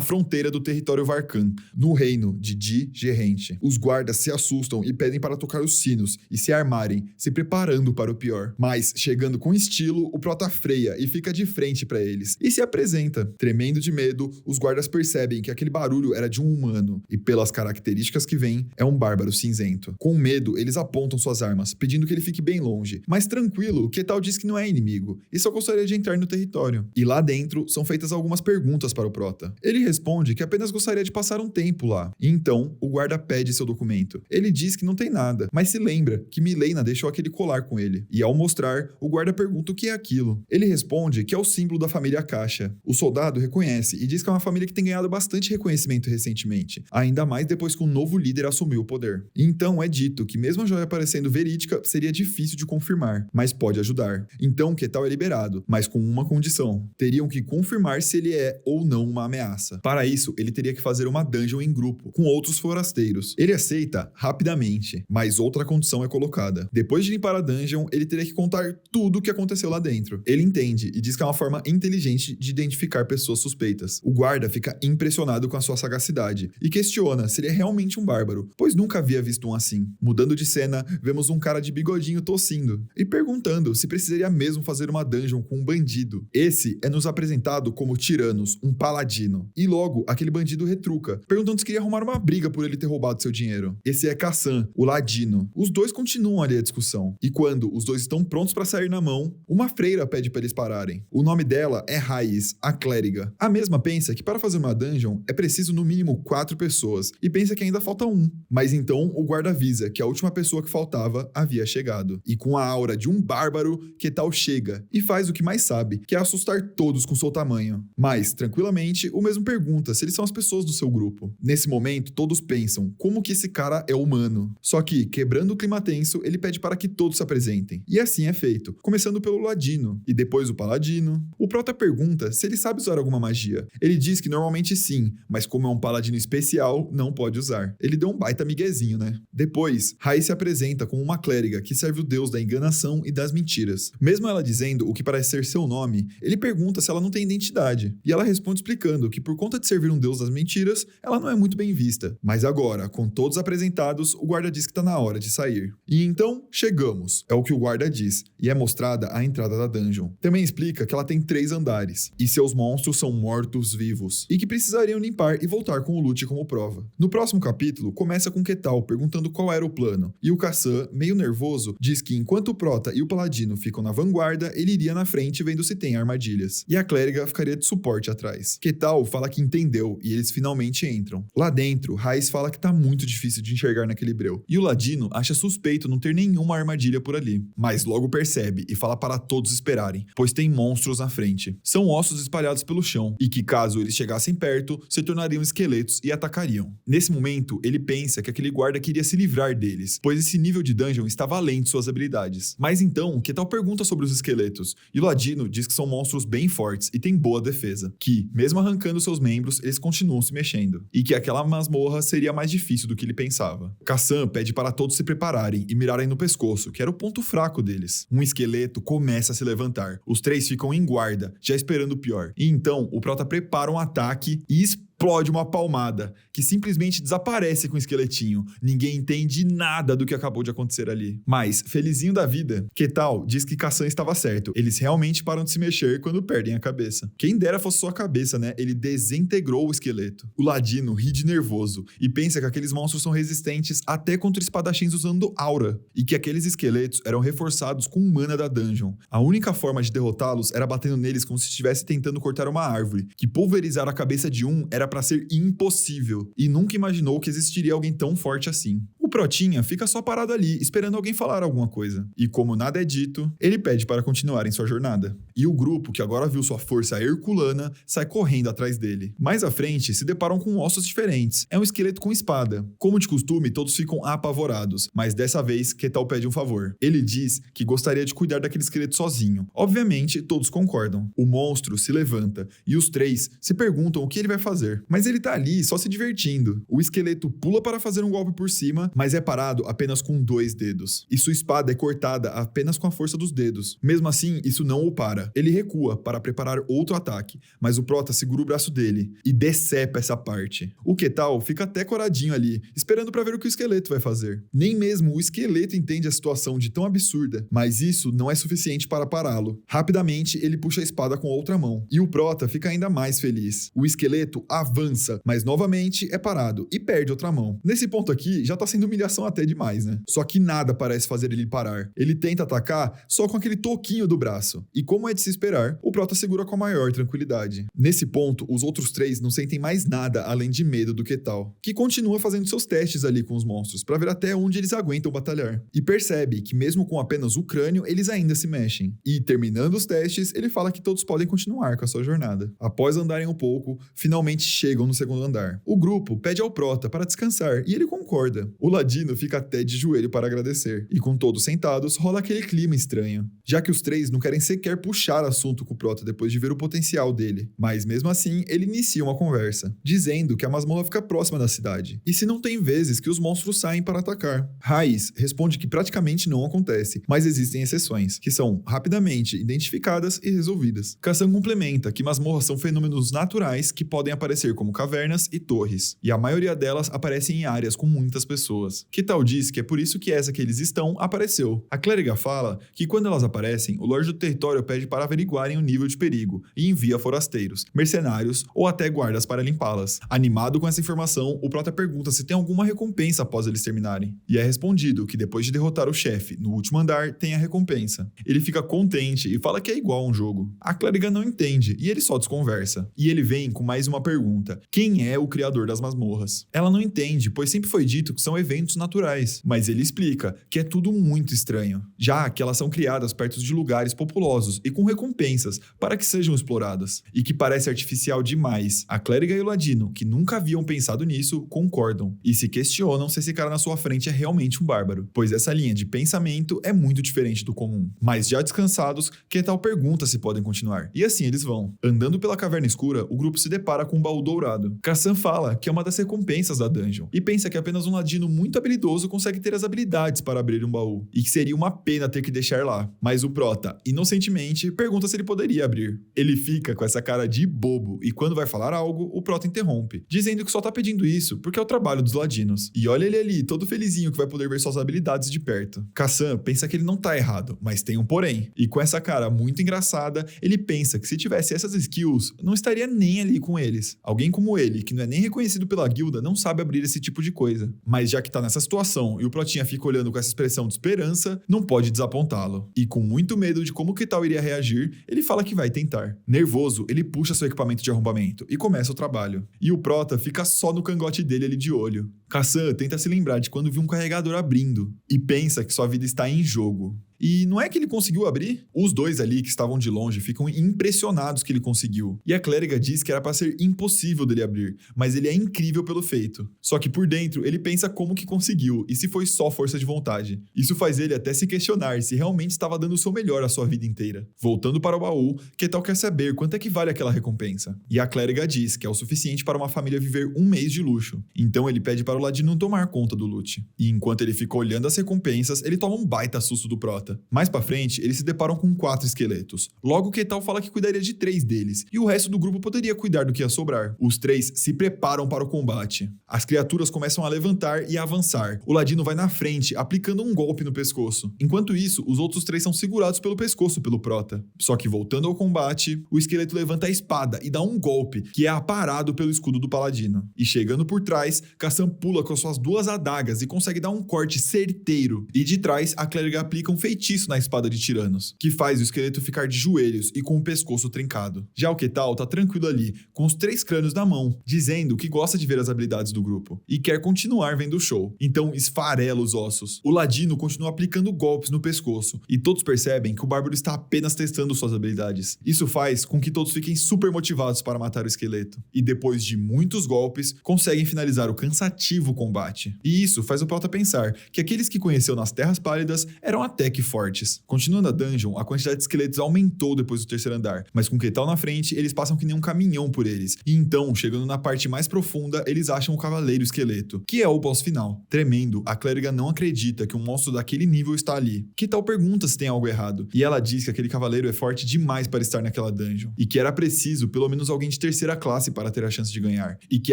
fronteira do território Varkan, no reino de Di Gerente. Os guardas se assustam e pedem para tocar os sinos e se armarem, se preparando para o pior. Mas, chegando com estilo, o prota freia e fica de frente para eles e se apresenta. Tremendo de medo, os guardas percebem que aquele barulho era de um humano e, pelas características que vem, é um bárbaro cinzento. Com medo, eles apontam suas armas, pedindo que ele fique bem longe. Mas tranquilo, Ketal diz que não é inimigo e só gostaria de entrar no território. E lá dentro são feitas algumas perguntas para o prota. Ele responde que apenas gostaria de passar um tempo lá. E então, o guarda pede seu documento. Ele diz que não tem nada, mas se lembra que Milena deixou aquele colar com ele. E ao mostrar, o guarda pergunta o que é aquilo. Ele responde que é o símbolo da família Caixa. O soldado reconhece e diz que é uma família que tem ganhado bastante reconhecimento recentemente, ainda mais depois que um novo líder assumiu o poder. E então é dito que mesmo a joia parecendo verídica, seria difícil de confirmar, mas pode ajudar. Então Ketal é liberado, mas com uma condição. Teriam que confirmar se ele é ou não uma ameaça. Para isso, ele teria que fazer uma dungeon em grupo, com outros forasteiros. Ele aceita rapidamente, mas outra condição é colocada. Depois de limpar a dungeon, ele teria que contar tudo o que aconteceu lá dentro. Ele entende e diz que é uma forma inteligente de identificar pessoas suspeitas. O guarda fica impressionado com a sua sagacidade e questiona se ele é realmente um bárbaro, pois nunca havia visto um assim. Mudando de cena, vemos um cara de bigodinho tossindo e perguntando se precisaria mesmo fazer uma dungeon com um bandido. Esse é nos apresentado como Tiranos, um paladino. E logo, aquele bandido retruca, perguntando se queria arrumar uma briga por ele ter roubado seu dinheiro. Esse é Kassan, o ladino. Os dois continuam ali a discussão. E quando os dois estão prontos para sair na mão, uma freira pede para eles pararem. O nome dela é Raiz, a clériga. A mesma pensa que para fazer uma dungeon é preciso no mínimo 4 pessoas e pensa que ainda falta um. Mas então o guarda avisa que a última pessoa que faltava havia chegado. E com a aura de um bárbaro, Ketal chega e faz o que mais sabe, que é assustar todos com seu tamanho. Mas, tranquilamente, o mesmo pergunta se eles são as pessoas do seu grupo. Nesse momento, todos pensam como que esse cara é humano. Só que, quebrando o clima tenso, ele pede para que todos se apresentem. E assim é feito, começando pelo ladino, e depois o paladino. O prota pergunta se ele sabe usar alguma magia. Ele diz que normalmente sim, mas como é um paladino especial, não pode usar. Ele deu um baita miguezinho, né? Depois, Rai se apresenta como uma clériga que serve o deus da enganação e das mentiras. Mesmo ela dizendo o que parece ser seu nome, ele pergunta se ela não tem identidade. E ela responde explicando que por conta de servir um deus das mentiras, ela não é muito bem vista. Mas agora, com todos apresentados, o guarda diz que tá na hora de sair. E então, chegamos. É o que o guarda diz. E é mostrada a entrada da dungeon. Também explica que ela tem 3 andares. E seus monstros são mortos-vivos. E que precisariam limpar e voltar com o loot como prova. No próximo capítulo, capítulo começa com Ketal perguntando qual era o plano, e o Kassan, meio nervoso, diz que enquanto o Prota e o Paladino ficam na vanguarda, ele iria na frente vendo se tem armadilhas, e a clériga ficaria de suporte atrás. Ketal fala que entendeu, e eles finalmente entram. Lá dentro, Raiz fala que tá muito difícil de enxergar naquele breu, e o Ladino acha suspeito não ter nenhuma armadilha por ali, mas logo percebe e fala para todos esperarem, pois tem monstros na frente. São ossos espalhados pelo chão, e que caso eles chegassem perto, se tornariam esqueletos e atacariam. Nesse momento, ele pensa que aquele guarda queria se livrar deles, pois esse nível de dungeon estava além de suas habilidades. Mas então, Ketal pergunta sobre os esqueletos, e o Ladino diz que são monstros bem fortes e têm boa defesa, que, mesmo arrancando seus membros, eles continuam se mexendo, e que aquela masmorra seria mais difícil do que ele pensava. Kassan pede para todos se prepararem e mirarem no pescoço, que era o ponto fraco deles. Um esqueleto começa a se levantar. Os três ficam em guarda, já esperando o pior. E então, o Prota prepara um ataque e explode uma palmada, que simplesmente desaparece com o esqueletinho. Ninguém entende nada do que acabou de acontecer ali. Mas, felizinho da vida, Ketal diz que Kassan estava certo. Eles realmente param de se mexer quando perdem a cabeça. Quem dera fosse sua cabeça, né? Ele desintegrou o esqueleto. O Ladino ri de nervoso e pensa que aqueles monstros são resistentes até contra espadachins usando aura, e que aqueles esqueletos eram reforçados com mana da dungeon. A única forma de derrotá-los era batendo neles como se estivesse tentando cortar uma árvore, que pulverizar a cabeça de um era para ser impossível, e nunca imaginou que existiria alguém tão forte assim. O Protinha fica só parado ali, esperando alguém falar alguma coisa. E como nada é dito, ele pede para continuarem sua jornada. E o grupo, que agora viu sua força herculana, sai correndo atrás dele. Mais à frente, se deparam com ossos diferentes. É um esqueleto com espada. Como de costume, todos ficam apavorados, mas dessa vez, Ketal pede um favor. Ele diz que gostaria de cuidar daquele esqueleto sozinho. Obviamente, todos concordam. O monstro se levanta, e os três se perguntam o que ele vai fazer. Mas ele tá ali só se divertindo. O esqueleto pula para fazer um golpe por cima, mas é parado apenas com 2 dedos. E sua espada é cortada apenas com a força dos dedos. Mesmo assim, isso não o para. Ele recua para preparar outro ataque, mas o Prota segura o braço dele e decepa essa parte. O Ketal fica até coradinho ali, esperando para ver o que o esqueleto vai fazer. Nem mesmo o esqueleto entende a situação de tão absurda, mas isso não é suficiente para pará-lo. Rapidamente, ele puxa a espada com a outra mão, e o Prota fica ainda mais feliz. O esqueleto avança, mas novamente é parado e perde outra mão. Nesse ponto aqui, já tá sendo humilhação até demais, né? Só que nada parece fazer ele parar. Ele tenta atacar só com aquele toquinho do braço. E como é de se esperar, o Prota segura com a maior tranquilidade. Nesse ponto, os outros três não sentem mais nada além de medo do Ketal, que continua fazendo seus testes ali com os monstros, pra ver até onde eles aguentam batalhar. E percebe que mesmo com apenas o crânio, eles ainda se mexem. E terminando os testes, ele fala que todos podem continuar com a sua jornada. Após andarem um pouco, finalmente chegam no segundo andar. O grupo pede ao Prota para descansar e ele concorda. O Ladino fica até de joelho para agradecer. E com todos sentados, rola aquele clima estranho, já que os três não querem sequer puxar assunto com o Prota depois de ver o potencial dele. Mas mesmo assim, ele inicia uma conversa, dizendo que a masmorra fica próxima da cidade, e se não tem vezes que os monstros saem para atacar. Raiz responde que praticamente não acontece, mas existem exceções, que são rapidamente identificadas e resolvidas. Kassan complementa que masmorras são fenômenos naturais que podem aparecer como cavernas e torres, e a maioria delas aparecem em áreas com muitas pessoas. Ketal diz que é por isso que essa que eles estão apareceu. A clériga fala que quando elas aparecem, o Lorde do Território pede para averiguarem o nível de perigo e envia forasteiros, mercenários ou até guardas para limpá-las. Animado com essa informação, o Prota pergunta se tem alguma recompensa após eles terminarem. E é respondido que depois de derrotar o chefe no último andar, tem a recompensa. Ele fica contente e fala que é igual a um jogo. A clériga não entende e ele só desconversa. E ele vem com mais uma pergunta: quem é o criador das masmorras? Ela não entende, pois sempre foi dito que são eventos naturais, mas ele explica que é tudo muito estranho, já que elas são criadas perto de lugares populosos e com recompensas para que sejam exploradas, e que parece artificial demais. A clériga e o Ladino, que nunca haviam pensado nisso, concordam e se questionam se esse cara na sua frente é realmente um bárbaro, pois essa linha de pensamento é muito diferente do comum. Mas já descansados, Ketal pergunta se podem continuar, e assim eles vão. Andando pela caverna escura, o grupo se depara com um baú dourado. Kassan fala que é uma das recompensas da dungeon, e pensa que apenas um Ladino muito muito habilidoso consegue ter as habilidades para abrir um baú, e que seria uma pena ter que deixar lá. Mas o prota, inocentemente, pergunta se ele poderia abrir. Ele fica com essa cara de bobo, e quando vai falar algo, o prota interrompe, dizendo que só tá pedindo isso porque é o trabalho dos ladinos. E olha ele ali, todo felizinho que vai poder ver suas habilidades de perto. Kassan pensa que ele não tá errado, mas tem um porém. E com essa cara muito engraçada, ele pensa que se tivesse essas skills, não estaria nem ali com eles. Alguém como ele, que não é nem reconhecido pela guilda, não sabe abrir esse tipo de coisa. Mas já que tá nessa situação e o protinha fica olhando com essa expressão de esperança, não pode desapontá-lo. E com muito medo de como que tal iria reagir, ele fala que vai tentar. Nervoso, ele puxa seu equipamento de arrombamento e começa o trabalho. E o prota fica só no cangote dele ali de olho. Kassan tenta se lembrar de quando viu um carregador abrindo e pensa que sua vida está em jogo. E não é que ele conseguiu abrir? Os dois ali que estavam de longe ficam impressionados que ele conseguiu. E a clériga diz que era para ser impossível dele abrir, mas ele é incrível pelo feito. Só que por dentro ele pensa como que conseguiu e se foi só força de vontade. Isso faz ele até se questionar se realmente estava dando o seu melhor a sua vida inteira. Voltando para o baú, Ketal quer saber quanto é que vale aquela recompensa. E a clériga diz que é o suficiente para uma família viver um mês de luxo. Então ele pede para o ladino tomar conta do loot. E enquanto ele fica olhando as recompensas, ele toma um baita susto do prota. Mais pra frente, eles se deparam com 4 esqueletos. Logo, Ketal fala que cuidaria de 3 deles, e o resto do grupo poderia cuidar do que ia sobrar. Os 3 se preparam para o combate. As criaturas começam a levantar e a avançar. O ladino vai na frente, aplicando um golpe no pescoço. Enquanto isso, os outros 3 são segurados pelo pescoço pelo prota. Só que voltando ao combate, o esqueleto levanta a espada e dá um golpe, que é aparado pelo escudo do paladino. E chegando por trás, Kassan pula com suas 2 adagas e consegue dar um corte certeiro. E de trás, a clériga aplica um feitiço na espada de Tiranos, que faz o esqueleto ficar de joelhos e com o pescoço trincado. Já o Ketal tá tranquilo ali, com os 3 crânios na mão, dizendo que gosta de ver as habilidades do grupo e quer continuar vendo o show. Então esfarela os ossos. O ladino continua aplicando golpes no pescoço e todos percebem que o bárbaro está apenas testando suas habilidades. Isso faz com que todos fiquem super motivados para matar o esqueleto e depois de muitos golpes, conseguem finalizar o cansativo combate. E isso faz o prota pensar que aqueles que conheceu nas Terras Pálidas eram até que fortes. Continuando a dungeon, a quantidade de esqueletos aumentou depois do 3º andar, mas com Ketal na frente, eles passam que nem um caminhão por eles. E então, chegando na parte mais profunda, eles acham o Cavaleiro Esqueleto, que é o boss final. Tremendo, a clériga não acredita que um monstro daquele nível está ali. Ketal pergunta se tem algo errado, e ela diz que aquele cavaleiro é forte demais para estar naquela dungeon, e que era preciso pelo menos alguém de 3ª classe para ter a chance de ganhar, e que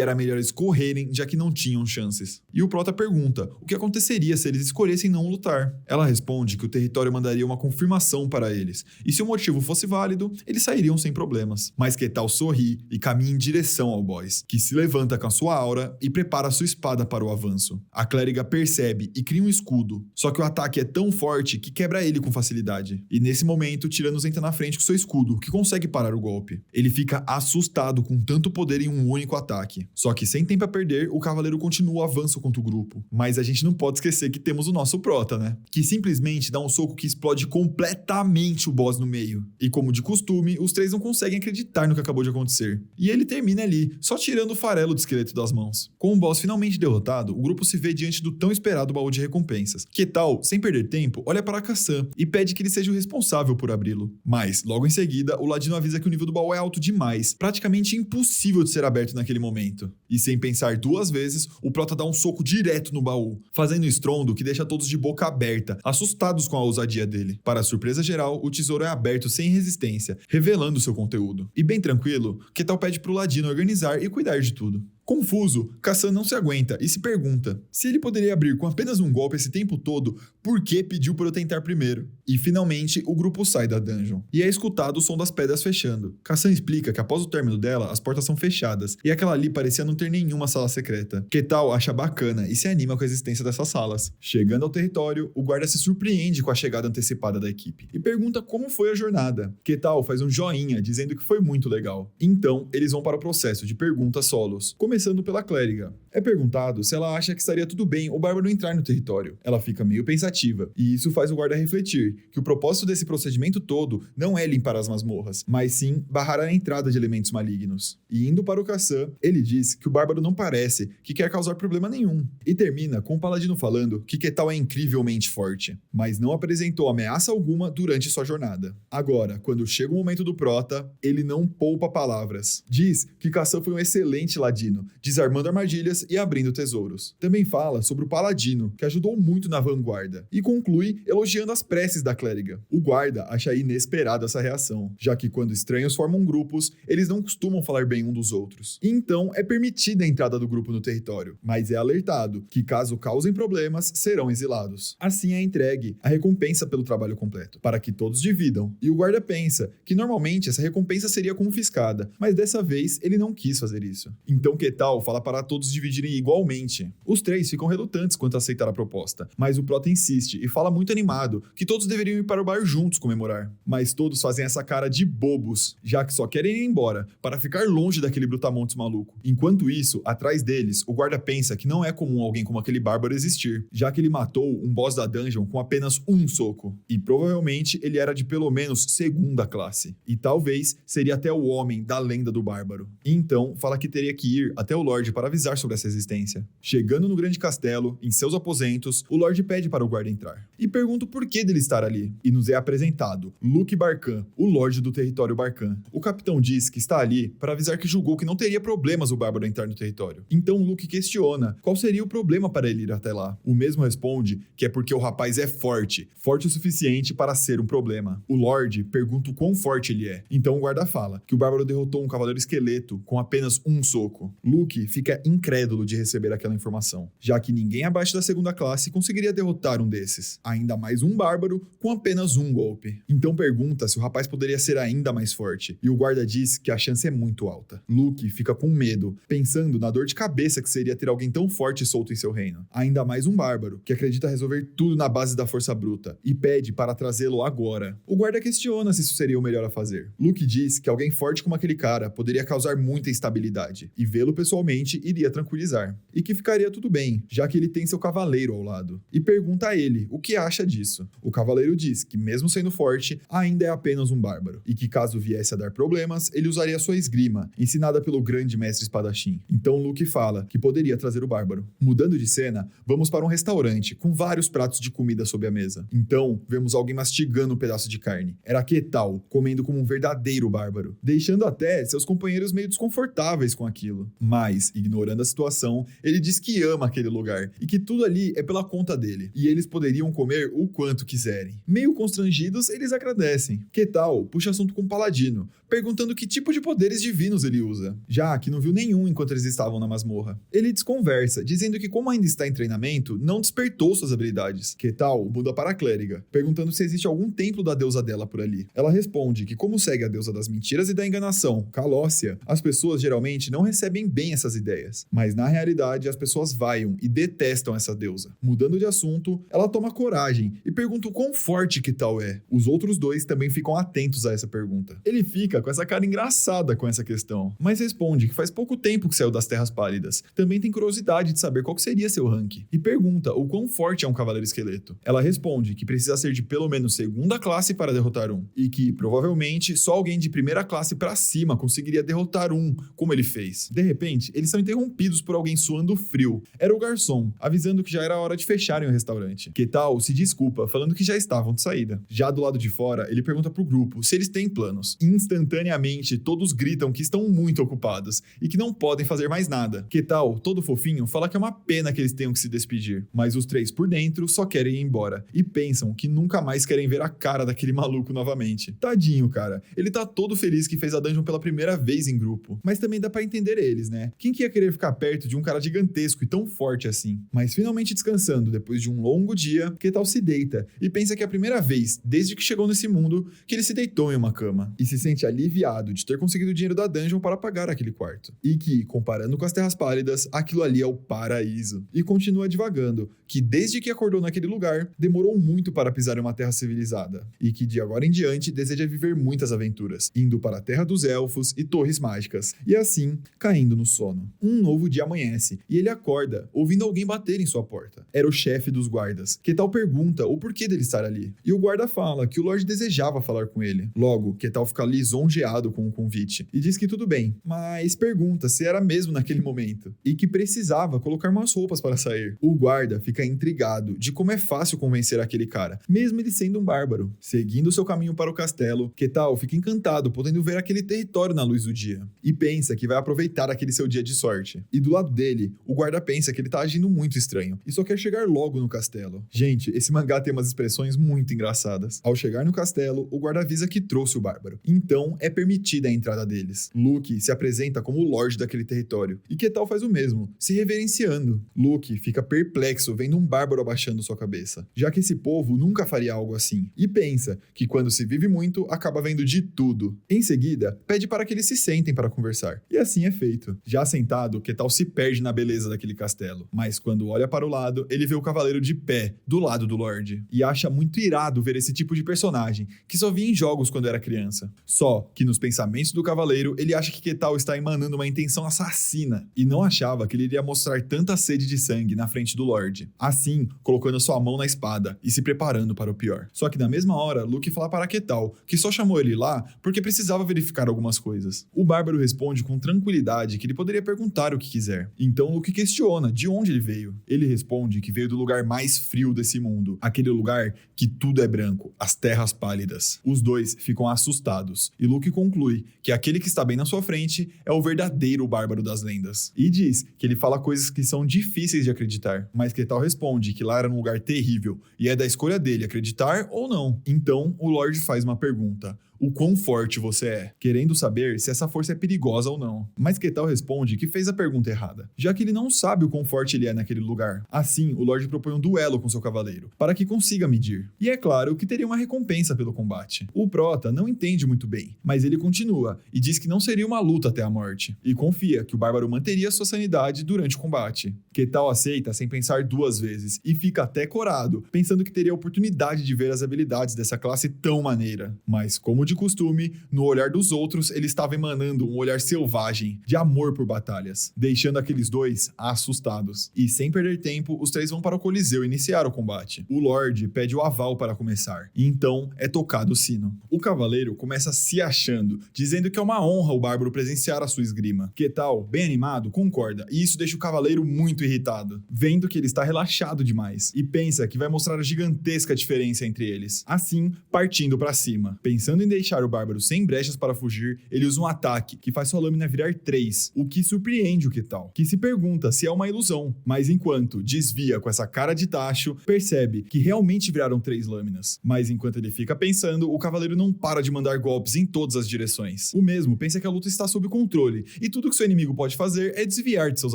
era melhor eles correrem, já que não tinham chances. E o prota pergunta o que aconteceria se eles escolhessem não lutar. Ela responde que o território mandaria uma confirmação para eles, e se o motivo fosse válido, eles sairiam sem problemas. Mas Ketal sorri e caminha em direção ao boss, que se levanta com a sua aura e prepara sua espada para o avanço. A clériga percebe e cria um escudo, só que o ataque é tão forte que quebra ele com facilidade. E nesse momento, Tiranos entra na frente com seu escudo, que consegue parar o golpe. Ele fica assustado com tanto poder em um único ataque. Só que sem tempo a perder, o cavaleiro continua o avanço contra o grupo. Mas a gente não pode esquecer que temos o nosso prota, né? Que simplesmente dá um soco que explode completamente o boss no meio. E como de costume, os 3 não conseguem acreditar no que acabou de acontecer. E ele termina ali, só tirando o farelo do esqueleto das mãos. Com o boss finalmente derrotado, o grupo se vê diante do tão esperado baú de recompensas. Ketal, sem perder tempo, olha para Kassan e pede que ele seja o responsável por abri-lo. Mas, logo em seguida, o ladino avisa que o nível do baú é alto demais, praticamente impossível de ser aberto naquele momento. E sem pensar 2 vezes, o prota dá um soco direto no baú, fazendo um estrondo que deixa todos de boca aberta, assustados com a ousadia dele. Para surpresa geral, o tesouro é aberto sem resistência, revelando seu conteúdo. E bem tranquilo, Ketal pede pro ladino organizar e cuidar de tudo. Confuso, Kassan não se aguenta e se pergunta se ele poderia abrir com apenas um golpe esse tempo todo, por que pediu para eu tentar primeiro? E finalmente o grupo sai da dungeon e é escutado o som das pedras fechando. Kassan explica que após o término dela, as portas são fechadas e aquela ali parecia não ter nenhuma sala secreta. Ketal acha bacana e se anima com a existência dessas salas. Chegando ao território, o guarda se surpreende com a chegada antecipada da equipe e pergunta como foi a jornada. Ketal faz um joinha dizendo que foi muito legal. Então, eles vão para o processo de perguntas solos, começando pela clériga. É perguntado se ela acha que estaria tudo bem o bárbaro entrar no território. Ela fica meio pensativa, e isso faz o guarda refletir que o propósito desse procedimento todo não é limpar as masmorras, mas sim barrar a entrada de elementos malignos. E indo para o Kassan, ele diz que o bárbaro não parece que quer causar problema nenhum, e termina com o paladino falando que Ketal é incrivelmente forte, mas não apresentou ameaça alguma durante sua jornada. Agora, quando chega o momento do prota, ele não poupa palavras. Diz que Kassan foi um excelente ladino, desarmando armadilhas histórias e abrindo tesouros. Também fala sobre o paladino, que ajudou muito na vanguarda, e conclui elogiando as preces da clériga. O guarda acha inesperada essa reação, já que quando estranhos formam grupos, eles não costumam falar bem um dos outros. E então é permitida a entrada do grupo no território, mas é alertado que caso causem problemas, serão exilados. Assim é entregue a recompensa pelo trabalho completo, para que todos dividam. E o guarda pensa que normalmente essa recompensa seria confiscada, mas dessa vez ele não quis fazer isso. Então Ketal fala para todos dividirem igualmente. Os três ficam relutantes quanto a aceitar a proposta, mas o Prota insiste e fala muito animado que todos deveriam ir para o bar juntos comemorar. Mas todos fazem essa cara de bobos, já que só querem ir embora, para ficar longe daquele brutamontes maluco. Enquanto isso, atrás deles, o guarda pensa que não é comum alguém como aquele bárbaro existir, já que ele matou um boss da dungeon com apenas um soco. E provavelmente ele era de pelo menos segunda classe. E talvez seria até o homem da lenda do bárbaro. E então fala que teria que ir até o Lorde para avisar sobre essa existência. Chegando no grande castelo, em seus aposentos, o Lorde pede para o guarda entrar. E pergunta o porquê dele estar ali. E nos é apresentado Luke Barkan, o Lorde do território Barkan. O capitão diz que está ali para avisar que julgou que não teria problemas o bárbaro entrar no território. Então Luke questiona qual seria o problema para ele ir até lá. O mesmo responde que é porque o rapaz é forte o suficiente para ser um problema. O Lorde pergunta o quão forte ele é. Então o guarda fala que o bárbaro derrotou um cavaleiro esqueleto com apenas um soco. Luke fica incrédulo de receber aquela informação, já que ninguém abaixo da segunda classe conseguiria derrotar um desses, ainda mais um bárbaro com apenas um golpe. Então pergunta se o rapaz poderia ser ainda mais forte, e o guarda diz que a chance é muito alta. Luke fica com medo, pensando na dor de cabeça que seria ter alguém tão forte solto em seu reino, ainda mais um bárbaro, que acredita resolver tudo na base da força bruta, e pede para trazê-lo agora. O guarda questiona se isso seria o melhor a fazer. Luke diz que alguém forte como aquele cara poderia causar muita instabilidade, e vê-lo pessoalmente iria tranquilizar, e que ficaria tudo bem, já que ele tem seu cavaleiro ao lado. E pergunta a ele o que acha disso. O cavaleiro diz que mesmo sendo forte, ainda é apenas um bárbaro, e que caso viesse a dar problemas, ele usaria sua esgrima, ensinada pelo grande mestre espadachim. Então Luke fala que poderia trazer o bárbaro. Mudando de cena, vamos para um restaurante, com vários pratos de comida sob a mesa. Então, vemos alguém mastigando um pedaço de carne. Era Ketal, comendo como um verdadeiro bárbaro, deixando até seus companheiros meio desconfortáveis com aquilo. Mas, ignorando a situação, ele diz que ama aquele lugar, e que tudo ali é pela conta dele, e eles poderiam comer o quanto quiserem. Meio constrangidos, eles agradecem. Ketal puxa assunto com o Paladino, perguntando que tipo de poderes divinos ele usa, já que não viu nenhum enquanto eles estavam na masmorra. Ele desconversa, dizendo que como ainda está em treinamento, não despertou suas habilidades. Ketal muda para a clériga, perguntando se existe algum templo da deusa dela por ali. Ela responde que como segue a deusa das mentiras e da enganação, Calócia, as pessoas geralmente não recebem bem essas ideias, mas na realidade as pessoas vaiam e detestam essa deusa. Mudando de assunto, ela toma coragem e pergunta o quão forte Ketal é. Os outros dois também ficam atentos a essa pergunta. Ele fica com essa cara engraçada com essa questão, mas responde que faz pouco tempo que saiu das Terras Pálidas. Também tem curiosidade de saber qual seria seu rank, e pergunta o quão forte é um cavaleiro esqueleto. Ela responde que precisa ser de pelo menos segunda classe para derrotar um, e que, provavelmente, só alguém de primeira classe para cima conseguiria derrotar um, como ele fez. De repente, eles são interrompidos por alguém suando frio. Era o garçom, avisando que já era hora de fecharem o restaurante. Ketal se desculpa, falando que já estavam de saída. Já do lado de fora, ele pergunta pro grupo se eles têm planos. Instantaneamente, todos gritam que estão muito ocupados e que não podem fazer mais nada. Ketal, todo fofinho, fala que é uma pena que eles tenham que se despedir, mas os três por dentro só querem ir embora e pensam que nunca mais querem ver a cara daquele maluco novamente. Tadinho, cara. Ele tá todo feliz que fez a dungeon pela primeira vez em grupo, mas também dá pra entender eles, né? Quem que ia querer ficar perto de um cara gigantesco e tão forte assim? Mas finalmente descansando depois de um longo dia, Ketal se deita e pensa que é a primeira vez, desde que chegou nesse mundo, que ele se deitou em uma cama e se sente aliviado de ter conseguido o dinheiro da dungeon para pagar aquele quarto. E que, comparando com as Terras Pálidas, aquilo ali é o paraíso. E continua divagando, que desde que acordou naquele lugar, demorou muito para pisar em uma terra civilizada. E que de agora em diante deseja viver muitas aventuras, indo para a Terra dos Elfos e Torres Mágicas. E assim, caindo no sono. Um novo dia amanhece, e ele acorda, ouvindo alguém bater em sua porta. Era o chefe dos guardas. Ketal pergunta o porquê dele estar ali. E o guarda fala que o Lorde desejava falar com ele. Logo, Ketal fica lisonjeado com o convite e diz que tudo bem, mas pergunta se era mesmo naquele momento e que precisava colocar umas roupas para sair. O guarda fica intrigado de como é fácil convencer aquele cara, mesmo ele sendo um bárbaro. Seguindo seu caminho para o castelo, Ketal fica encantado podendo ver aquele território na luz do dia e pensa que vai aproveitar aquele seu dia de sorte. E do lado dele, o guarda pensa que ele tá agindo muito estranho e só quer chegar logo no castelo. Gente, esse mangá tem umas expressões muito engraçadas. Ao chegar no castelo, o guarda avisa que trouxe o bárbaro. Então, é permitida a entrada deles. Luke se apresenta como o Lorde daquele território, e Ketal faz o mesmo, se reverenciando. Luke fica perplexo vendo um bárbaro abaixando sua cabeça, já que esse povo nunca faria algo assim, e pensa que quando se vive muito, acaba vendo de tudo. Em seguida, pede para que eles se sentem para conversar, e assim é feito. Já sentado, Ketal se perde na beleza daquele castelo, mas quando olha para o lado, ele vê o cavaleiro de pé, do lado do Lorde, e acha muito irado ver esse tipo de personagem, que só via em jogos quando era criança. Só que nos pensamentos do cavaleiro, ele acha que Ketal está emanando uma intenção assassina, e não achava que ele iria mostrar tanta sede de sangue na frente do Lorde. Assim, colocando sua mão na espada e se preparando para o pior. Só que na mesma hora, Luke fala para Ketal que só chamou ele lá porque precisava verificar algumas coisas. O bárbaro responde com tranquilidade que ele poderia perguntar o que quiser. Então Luke questiona de onde ele veio. Ele responde que veio do lugar mais frio desse mundo, aquele lugar que tudo é branco, as terras pálidas. Os dois ficam assustados e Luke conclui que aquele que está bem na sua frente é o verdadeiro bárbaro das lendas. E diz que ele fala coisas que são difíceis de acreditar, mas Ketal responde que lá era um lugar terrível e é da escolha dele acreditar ou não. Então o Lorde faz uma pergunta: o quão forte você é, querendo saber se essa força é perigosa ou não. Mas Ketal responde que fez a pergunta errada, já que ele não sabe o quão forte ele é naquele lugar. Assim, o Lorde propõe um duelo com seu cavaleiro, para que consiga medir. E é claro que teria uma recompensa pelo combate. O Prota não entende muito bem, mas ele continua e diz que não seria uma luta até a morte, e confia que o bárbaro manteria sua sanidade durante o combate. Ketal aceita sem pensar duas vezes, e fica até corado, pensando que teria a oportunidade de ver as habilidades dessa classe tão maneira. Mas, como de costume, no olhar dos outros, ele estava emanando um olhar selvagem, de amor por batalhas, deixando aqueles dois assustados. E sem perder tempo, os três vão para o Coliseu iniciar o combate. O Lorde pede o aval para começar, e então é tocado o sino. O cavaleiro começa se achando, dizendo que é uma honra o bárbaro presenciar a sua esgrima. Ketal, bem animado, concorda, e isso deixa o cavaleiro muito irritado, vendo que ele está relaxado demais, e pensa que vai mostrar a gigantesca diferença entre eles. Assim, partindo para cima, pensando em deixar o bárbaro sem brechas para fugir, ele usa um ataque que faz sua lâmina virar 3, o que surpreende o Ketal, que se pergunta se é uma ilusão, mas enquanto desvia com essa cara de tacho, percebe que realmente viraram 3 lâminas. Mas enquanto ele fica pensando, o cavaleiro não para de mandar golpes em todas as direções. O mesmo pensa que a luta está sob controle, e tudo que seu inimigo pode fazer é desviar de seus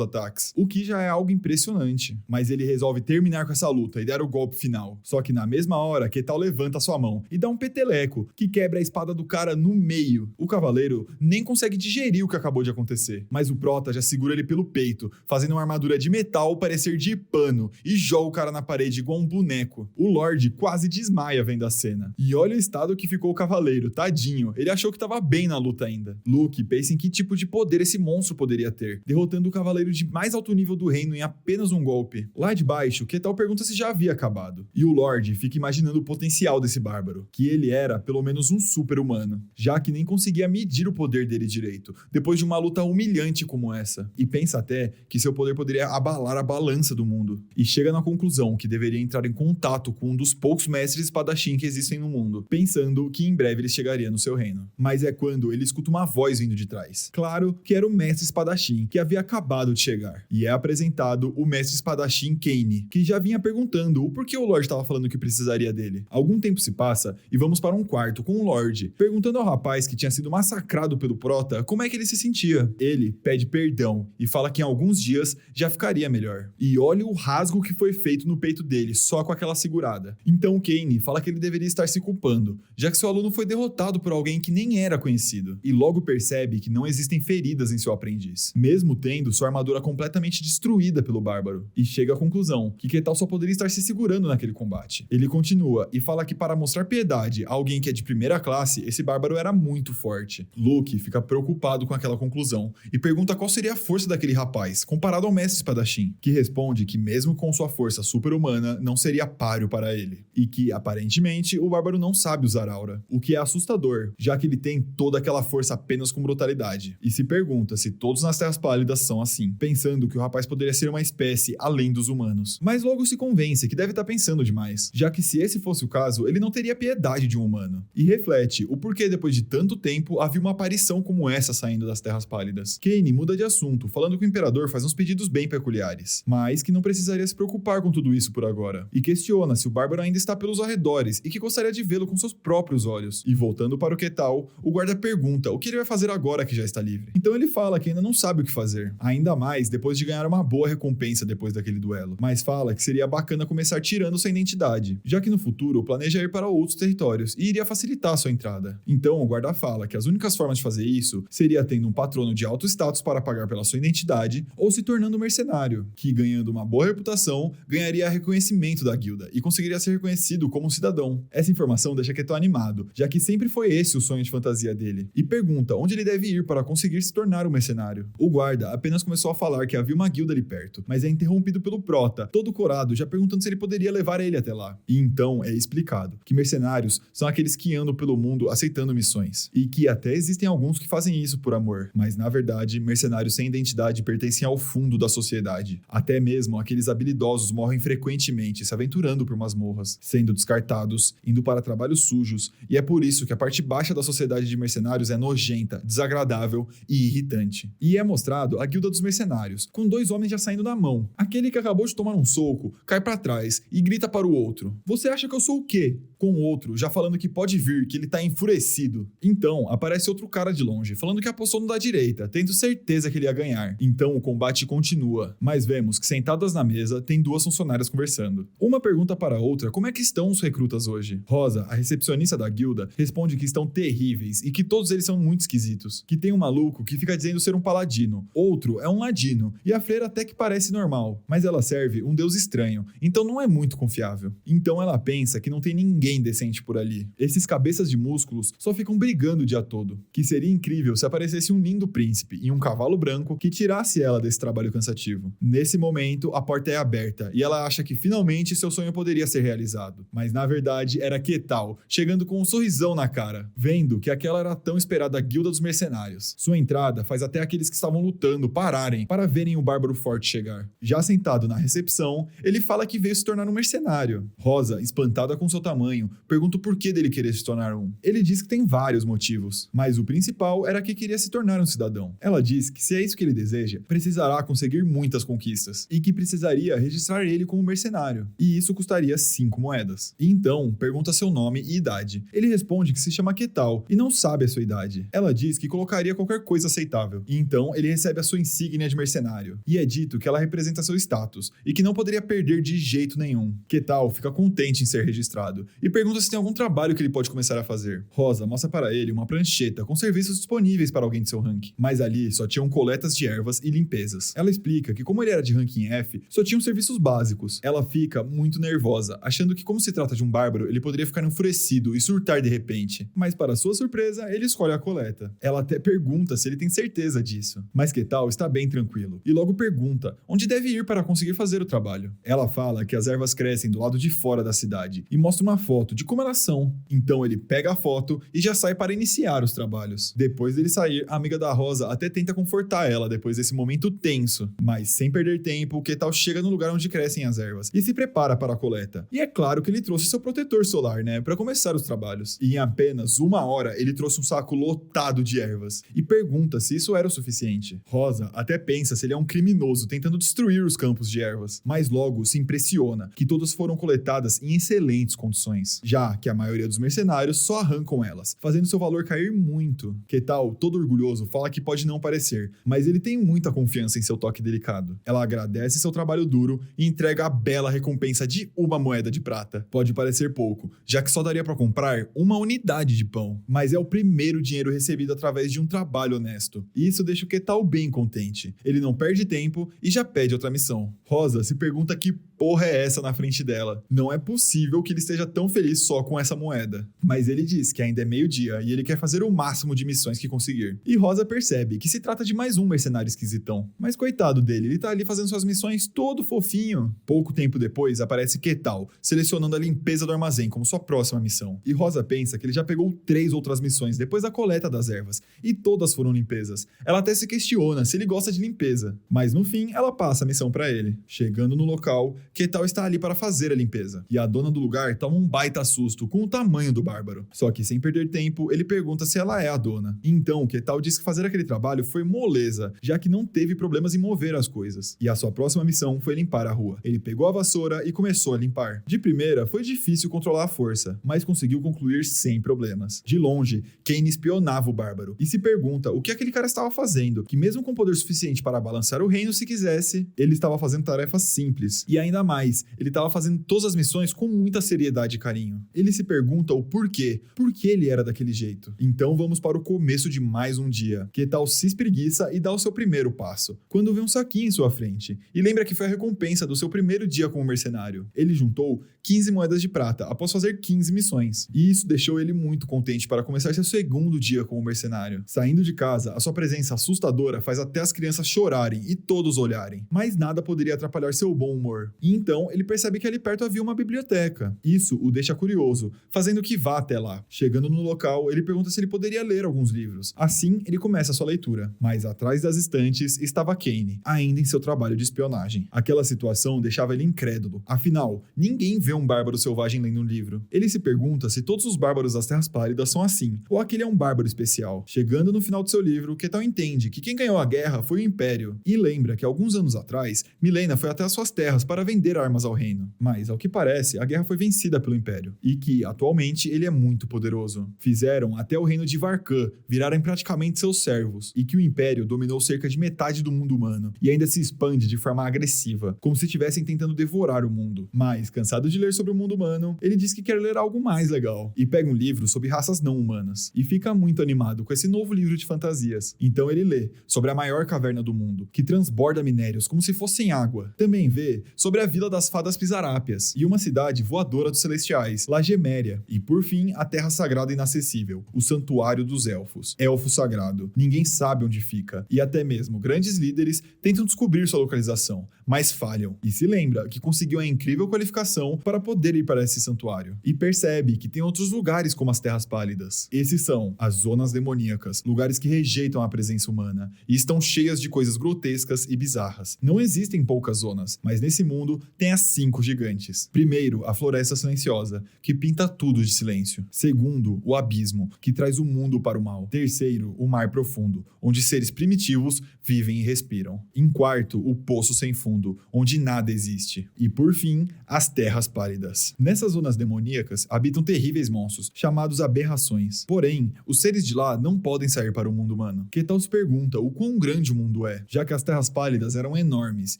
ataques, o que já é algo impressionante. Mas ele resolve terminar com essa luta e dar o golpe final. Só que na mesma hora, Ketal levanta sua mão e dá um peteleco, que quebra a espada do cara no meio. O cavaleiro nem consegue digerir o que acabou de acontecer, mas o Prota já segura ele pelo peito, fazendo uma armadura de metal parecer de pano, e joga o cara na parede igual um boneco. O Lorde quase desmaia vendo a cena. E olha o estado que ficou o cavaleiro, tadinho. Ele achou que tava bem na luta ainda. Luke pensa em que tipo de poder esse monstro poderia ter, derrotando o cavaleiro de mais alto nível do reino em apenas um golpe. Lá de baixo, Ketal pergunta se já havia acabado. E o Lorde fica imaginando o potencial desse bárbaro, que ele era pelo menos um super-humano, já que nem conseguia medir o poder dele direito, depois de uma luta humilhante como essa. E pensa até que seu poder poderia abalar a balança do mundo. E chega na conclusão que deveria entrar em contato com um dos poucos mestres espadachim que existem no mundo, pensando que em breve ele chegaria no seu reino. Mas é quando ele escuta uma voz vindo de trás. Claro que era o mestre espadachim, que havia acabado de chegar. E é apresentado o mestre espadachim Kaine, que já vinha perguntando o porquê o Lorde estava falando que precisaria dele. Algum tempo se passa e vamos para um quarto com o Lorde, perguntando ao rapaz que tinha sido massacrado pelo Prota como é que ele se sentia. Ele pede perdão e fala que em alguns dias já ficaria melhor. E olha o rasgo que foi feito no peito dele, só com aquela segurada. Então Kaine fala que ele deveria estar se culpando, já que seu aluno foi derrotado por alguém que nem era conhecido. E logo percebe que não existem feridas em seu aprendiz, mesmo tendo sua armadura completamente destruída pelo bárbaro. E chega à conclusão que Ketal só poderia estar se segurando naquele combate. Ele continua e fala que para mostrar piedade a alguém que é de primeira classe, esse bárbaro era muito forte. Luke fica preocupado com aquela conclusão e pergunta qual seria a força daquele rapaz, comparado ao mestre espadachim, que responde que mesmo com sua força super-humana, não seria páreo para ele. E que, aparentemente, o bárbaro não sabe usar aura, o que é assustador, já que ele tem toda aquela força apenas com brutalidade. E se pergunta se todos nas Terras Pálidas são assim, pensando que o rapaz poderia ser uma espécie além dos humanos. Mas logo se convence que deve estar pensando demais, já que se esse fosse o caso, ele não teria piedade de um humano. E reflete reflete o porquê depois de tanto tempo havia uma aparição como essa saindo das Terras Pálidas. Kane muda de assunto, falando que o Imperador faz uns pedidos bem peculiares, mas que não precisaria se preocupar com tudo isso por agora, e questiona se o Bárbaro ainda está pelos arredores e que gostaria de vê-lo com seus próprios olhos. E voltando para o Quetal, o guarda pergunta o que ele vai fazer agora que já está livre. Então ele fala que ainda não sabe o que fazer, ainda mais depois de ganhar uma boa recompensa depois daquele duelo, mas fala que seria bacana começar tirando sua identidade, já que no futuro planeja ir para outros territórios e iria facilitar sua entrada. Então o guarda fala que as únicas formas de fazer isso seria tendo um patrono de alto status para pagar pela sua identidade ou se tornando um mercenário, que ganhando uma boa reputação, ganharia reconhecimento da guilda e conseguiria ser reconhecido como um cidadão. Essa informação deixa Quetal animado, já que sempre foi esse o sonho de fantasia dele, e pergunta onde ele deve ir para conseguir se tornar um mercenário. O guarda apenas começou a falar que havia uma guilda ali perto, mas é interrompido pelo Prota, todo corado, já perguntando se ele poderia levar ele até lá. E então é explicado que mercenários são aqueles que andam pelo mundo aceitando missões, e que até existem alguns que fazem isso por amor, mas na verdade, mercenários sem identidade pertencem ao fundo da sociedade. Até mesmo aqueles habilidosos morrem frequentemente se aventurando por masmorras, sendo descartados, indo para trabalhos sujos, e é por isso que a parte baixa da sociedade de mercenários é nojenta, desagradável e irritante. E é mostrado a guilda dos mercenários, com dois homens já saindo na mão. Aquele que acabou de tomar um soco, cai pra trás e grita para o outro: "Você acha que eu sou o quê?" Com o outro já falando que pode vir, que ele tá enfurecido. Então aparece outro cara de longe, falando que apostou no da direita, tendo certeza que ele ia ganhar. Então o combate continua, mas vemos que sentadas na mesa tem duas funcionárias conversando. Uma pergunta para a outra como é que estão os recrutas hoje. Rosa, a recepcionista da guilda, responde que estão terríveis e que todos eles são muito esquisitos. Que tem um maluco que fica dizendo ser um paladino, outro é um ladino, e a freira até que parece normal, mas ela serve um deus estranho, então não é muito confiável. Então ela pensa que não tem ninguém decente por ali. Esses cabeças de músculos só ficam brigando o dia todo. Que seria incrível se aparecesse um lindo príncipe e um cavalo branco que tirasse ela desse trabalho cansativo. Nesse momento, a porta é aberta e ela acha que finalmente seu sonho poderia ser realizado. Mas na verdade era Quetal, chegando com um sorrisão na cara, vendo que aquela era a tão esperada guilda dos mercenários. Sua entrada faz até aqueles que estavam lutando pararem para verem o Bárbaro Forte chegar. Já sentado na recepção, ele fala que veio se tornar um mercenário. Rosa, espantada com seu tamanho, pergunta o porquê dele querer se tornar um. Ele diz que tem vários motivos, mas o principal era que queria se tornar um cidadão. Ela diz que se é isso que ele deseja, precisará conseguir muitas conquistas e que precisaria registrar ele como mercenário, e isso custaria 5 moedas. E então, pergunta seu nome e idade. Ele responde que se chama Quetal e não sabe a sua idade. Ela diz que colocaria qualquer coisa aceitável, e então ele recebe a sua insígnia de mercenário, e é dito que ela representa seu status e que não poderia perder de jeito nenhum. Quetal fica contente em ser registrado e pergunta se tem algum trabalho que ele pode começar a fazer. Rosa mostra para ele uma prancheta com serviços disponíveis para alguém de seu rank, mas ali só tinham coletas de ervas e limpezas. Ela explica que como ele era de ranking F, só tinham serviços básicos. Ela fica muito nervosa, achando que como se trata de um bárbaro, ele poderia ficar enfurecido e surtar de repente. Mas para sua surpresa, ele escolhe a coleta. Ela até pergunta se ele tem certeza disso, mas Quetal está bem tranquilo e logo pergunta onde deve ir para conseguir fazer o trabalho. Ela fala que as ervas crescem do lado de fora da cidade e mostra uma foto de como elas são. Então ele pega a foto e já sai para iniciar os trabalhos. Depois dele sair, a amiga da Rosa até tenta confortar ela depois desse momento tenso, mas sem perder tempo, Quetal chega no lugar onde crescem as ervas e se prepara para a coleta. E é claro que ele trouxe seu protetor solar, né, para começar os trabalhos. E em apenas 1 hora ele trouxe um saco lotado de ervas e pergunta se isso era o suficiente. Rosa até pensa se ele é um criminoso tentando destruir os campos de ervas, mas logo se impressiona que todas foram coletadas em excelentes condições, já que a maioria dos mercenários só arrancam elas, fazendo seu valor cair muito. Quetal, todo orgulhoso, fala que pode não parecer, mas ele tem muita confiança em seu toque delicado. Ela agradece seu trabalho duro e entrega a bela recompensa de 1 moeda de prata. Pode parecer pouco, já que só daria para comprar 1 unidade de pão, mas é o primeiro dinheiro recebido através de um trabalho honesto. E isso deixa o Quetal bem contente. Ele não perde tempo e já pede outra missão. Rosa se pergunta que porra é essa na frente dela. Não é possível que ele esteja tão feliz só com essa moeda. Mas ele diz que ainda é meio-dia e ele quer fazer o máximo de missões que conseguir. E Rosa percebe que se trata de mais um mercenário esquisitão. Mas coitado dele, ele tá ali fazendo suas missões todo fofinho. Pouco tempo depois, aparece Quetal, selecionando a limpeza do armazém como sua próxima missão. E Rosa pensa que ele já pegou 3 outras missões depois da coleta das ervas, e todas foram limpezas. Ela até se questiona se ele gosta de limpeza, mas no fim, ela passa a missão pra ele. Chegando no local, Ketal está ali para fazer a limpeza. E a dona do lugar toma um baita susto com o tamanho do bárbaro. Só que sem perder tempo, ele pergunta se ela é a dona. Então, Ketal diz que fazer aquele trabalho foi moleza, já que não teve problemas em mover as coisas. E a sua próxima missão foi limpar a rua. Ele pegou a vassoura e começou a limpar. De primeira, foi difícil controlar a força, mas conseguiu concluir sem problemas. De longe, Kane espionava o bárbaro e se pergunta o que aquele cara estava fazendo, que mesmo com poder suficiente para balançar o reino se quisesse, ele estava fazendo tarefas simples. E ainda mais, ele estava fazendo todas as missões com muita seriedade e carinho. Ele se pergunta o porquê. Por que ele era daquele jeito? Então vamos para o começo de mais um dia. Ketal se espreguiça e dá o seu primeiro passo, quando vê um saquinho em sua frente. E lembra que foi a recompensa do seu primeiro dia como mercenário. Ele juntou 15 moedas de prata após fazer 15 missões. E isso deixou ele muito contente para começar seu segundo dia como mercenário. Saindo de casa, a sua presença assustadora faz até as crianças chorarem e todos olharem. Mas nada poderia atrapalhar seu bom humor. E então ele percebe que ali perto havia uma biblioteca. Isso o deixa curioso, fazendo que vá até lá. Chegando no local, ele pergunta se ele poderia ler alguns livros. Assim, ele começa a sua leitura. Mas atrás das estantes estava Kane, ainda em seu trabalho de espionagem. Aquela situação deixava ele incrédulo. Afinal, ninguém vê um bárbaro selvagem lendo um livro. Ele se pergunta se todos os bárbaros das Terras Pálidas são assim, ou aquele é um bárbaro especial. Chegando no final do seu livro, Ketal entende que quem ganhou a guerra foi o Império, e lembra que alguns anos atrás, Milena foi até as suas terras para vender armas ao reino. Mas, ao que parece, a guerra foi vencida pelo Império, e que, atualmente, ele é muito poderoso. Fizeram até o reino de Varkan virarem praticamente seus servos, e que o Império dominou cerca de metade do mundo humano, e ainda se expande de forma agressiva, como se estivessem tentando devorar o mundo. Mas, cansado de ler sobre o mundo humano, ele diz que quer ler algo mais legal, e pega um livro sobre raças não humanas, e fica muito animado com esse novo livro de fantasias. Então ele lê sobre a maior caverna do mundo, que transborda minérios como se fossem água. Também vê sobre a Vila das Fadas Pisarápias, e uma cidade voadora dos Celestiais, Lageméria, e por fim, a Terra Sagrada Inacessível, o Santuário dos Elfos, Elfo Sagrado. Ninguém sabe onde fica, e até mesmo grandes líderes tentam descobrir sua localização, mas falham, e se lembra que conseguiu a incrível qualificação para poder ir para esse santuário. E percebe que tem outros lugares como as Terras Pálidas. Esses são as Zonas Demoníacas, lugares que rejeitam a presença humana, e estão cheias de coisas grotescas e bizarras. Não existem poucas zonas, mas nesse mundo tem as 5 gigantes. Primeiro, a Floresta Silenciosa, que pinta tudo de silêncio. Segundo, o Abismo, que traz o mundo para o mal. Terceiro, o Mar Profundo, onde seres primitivos vivem e respiram. Em quarto, o Poço Sem Fundo, onde nada existe. E por fim, as Terras Pálidas. Nessas zonas demoníacas habitam terríveis monstros, chamados aberrações. Porém, os seres de lá não podem sair para o mundo humano. Ketal se pergunta o quão grande o mundo é, já que as Terras Pálidas eram enormes,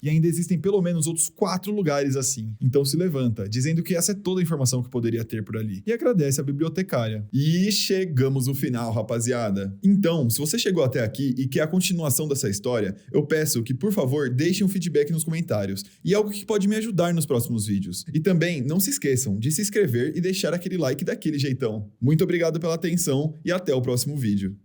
e ainda existem pelo menos outros 4 lugares assim. Então se levanta, dizendo que essa é toda a informação que poderia ter por ali, e agradece à bibliotecária. E chegamos no final, rapaziada. Então, se você chegou até aqui e quer a continuação dessa história, eu peço que, por favor, deixem um feedback nos comentários, e algo que pode me ajudar nos próximos vídeos. E também, não se esqueçam de se inscrever e deixar aquele like daquele jeitão. Muito obrigado pela atenção e até o próximo vídeo.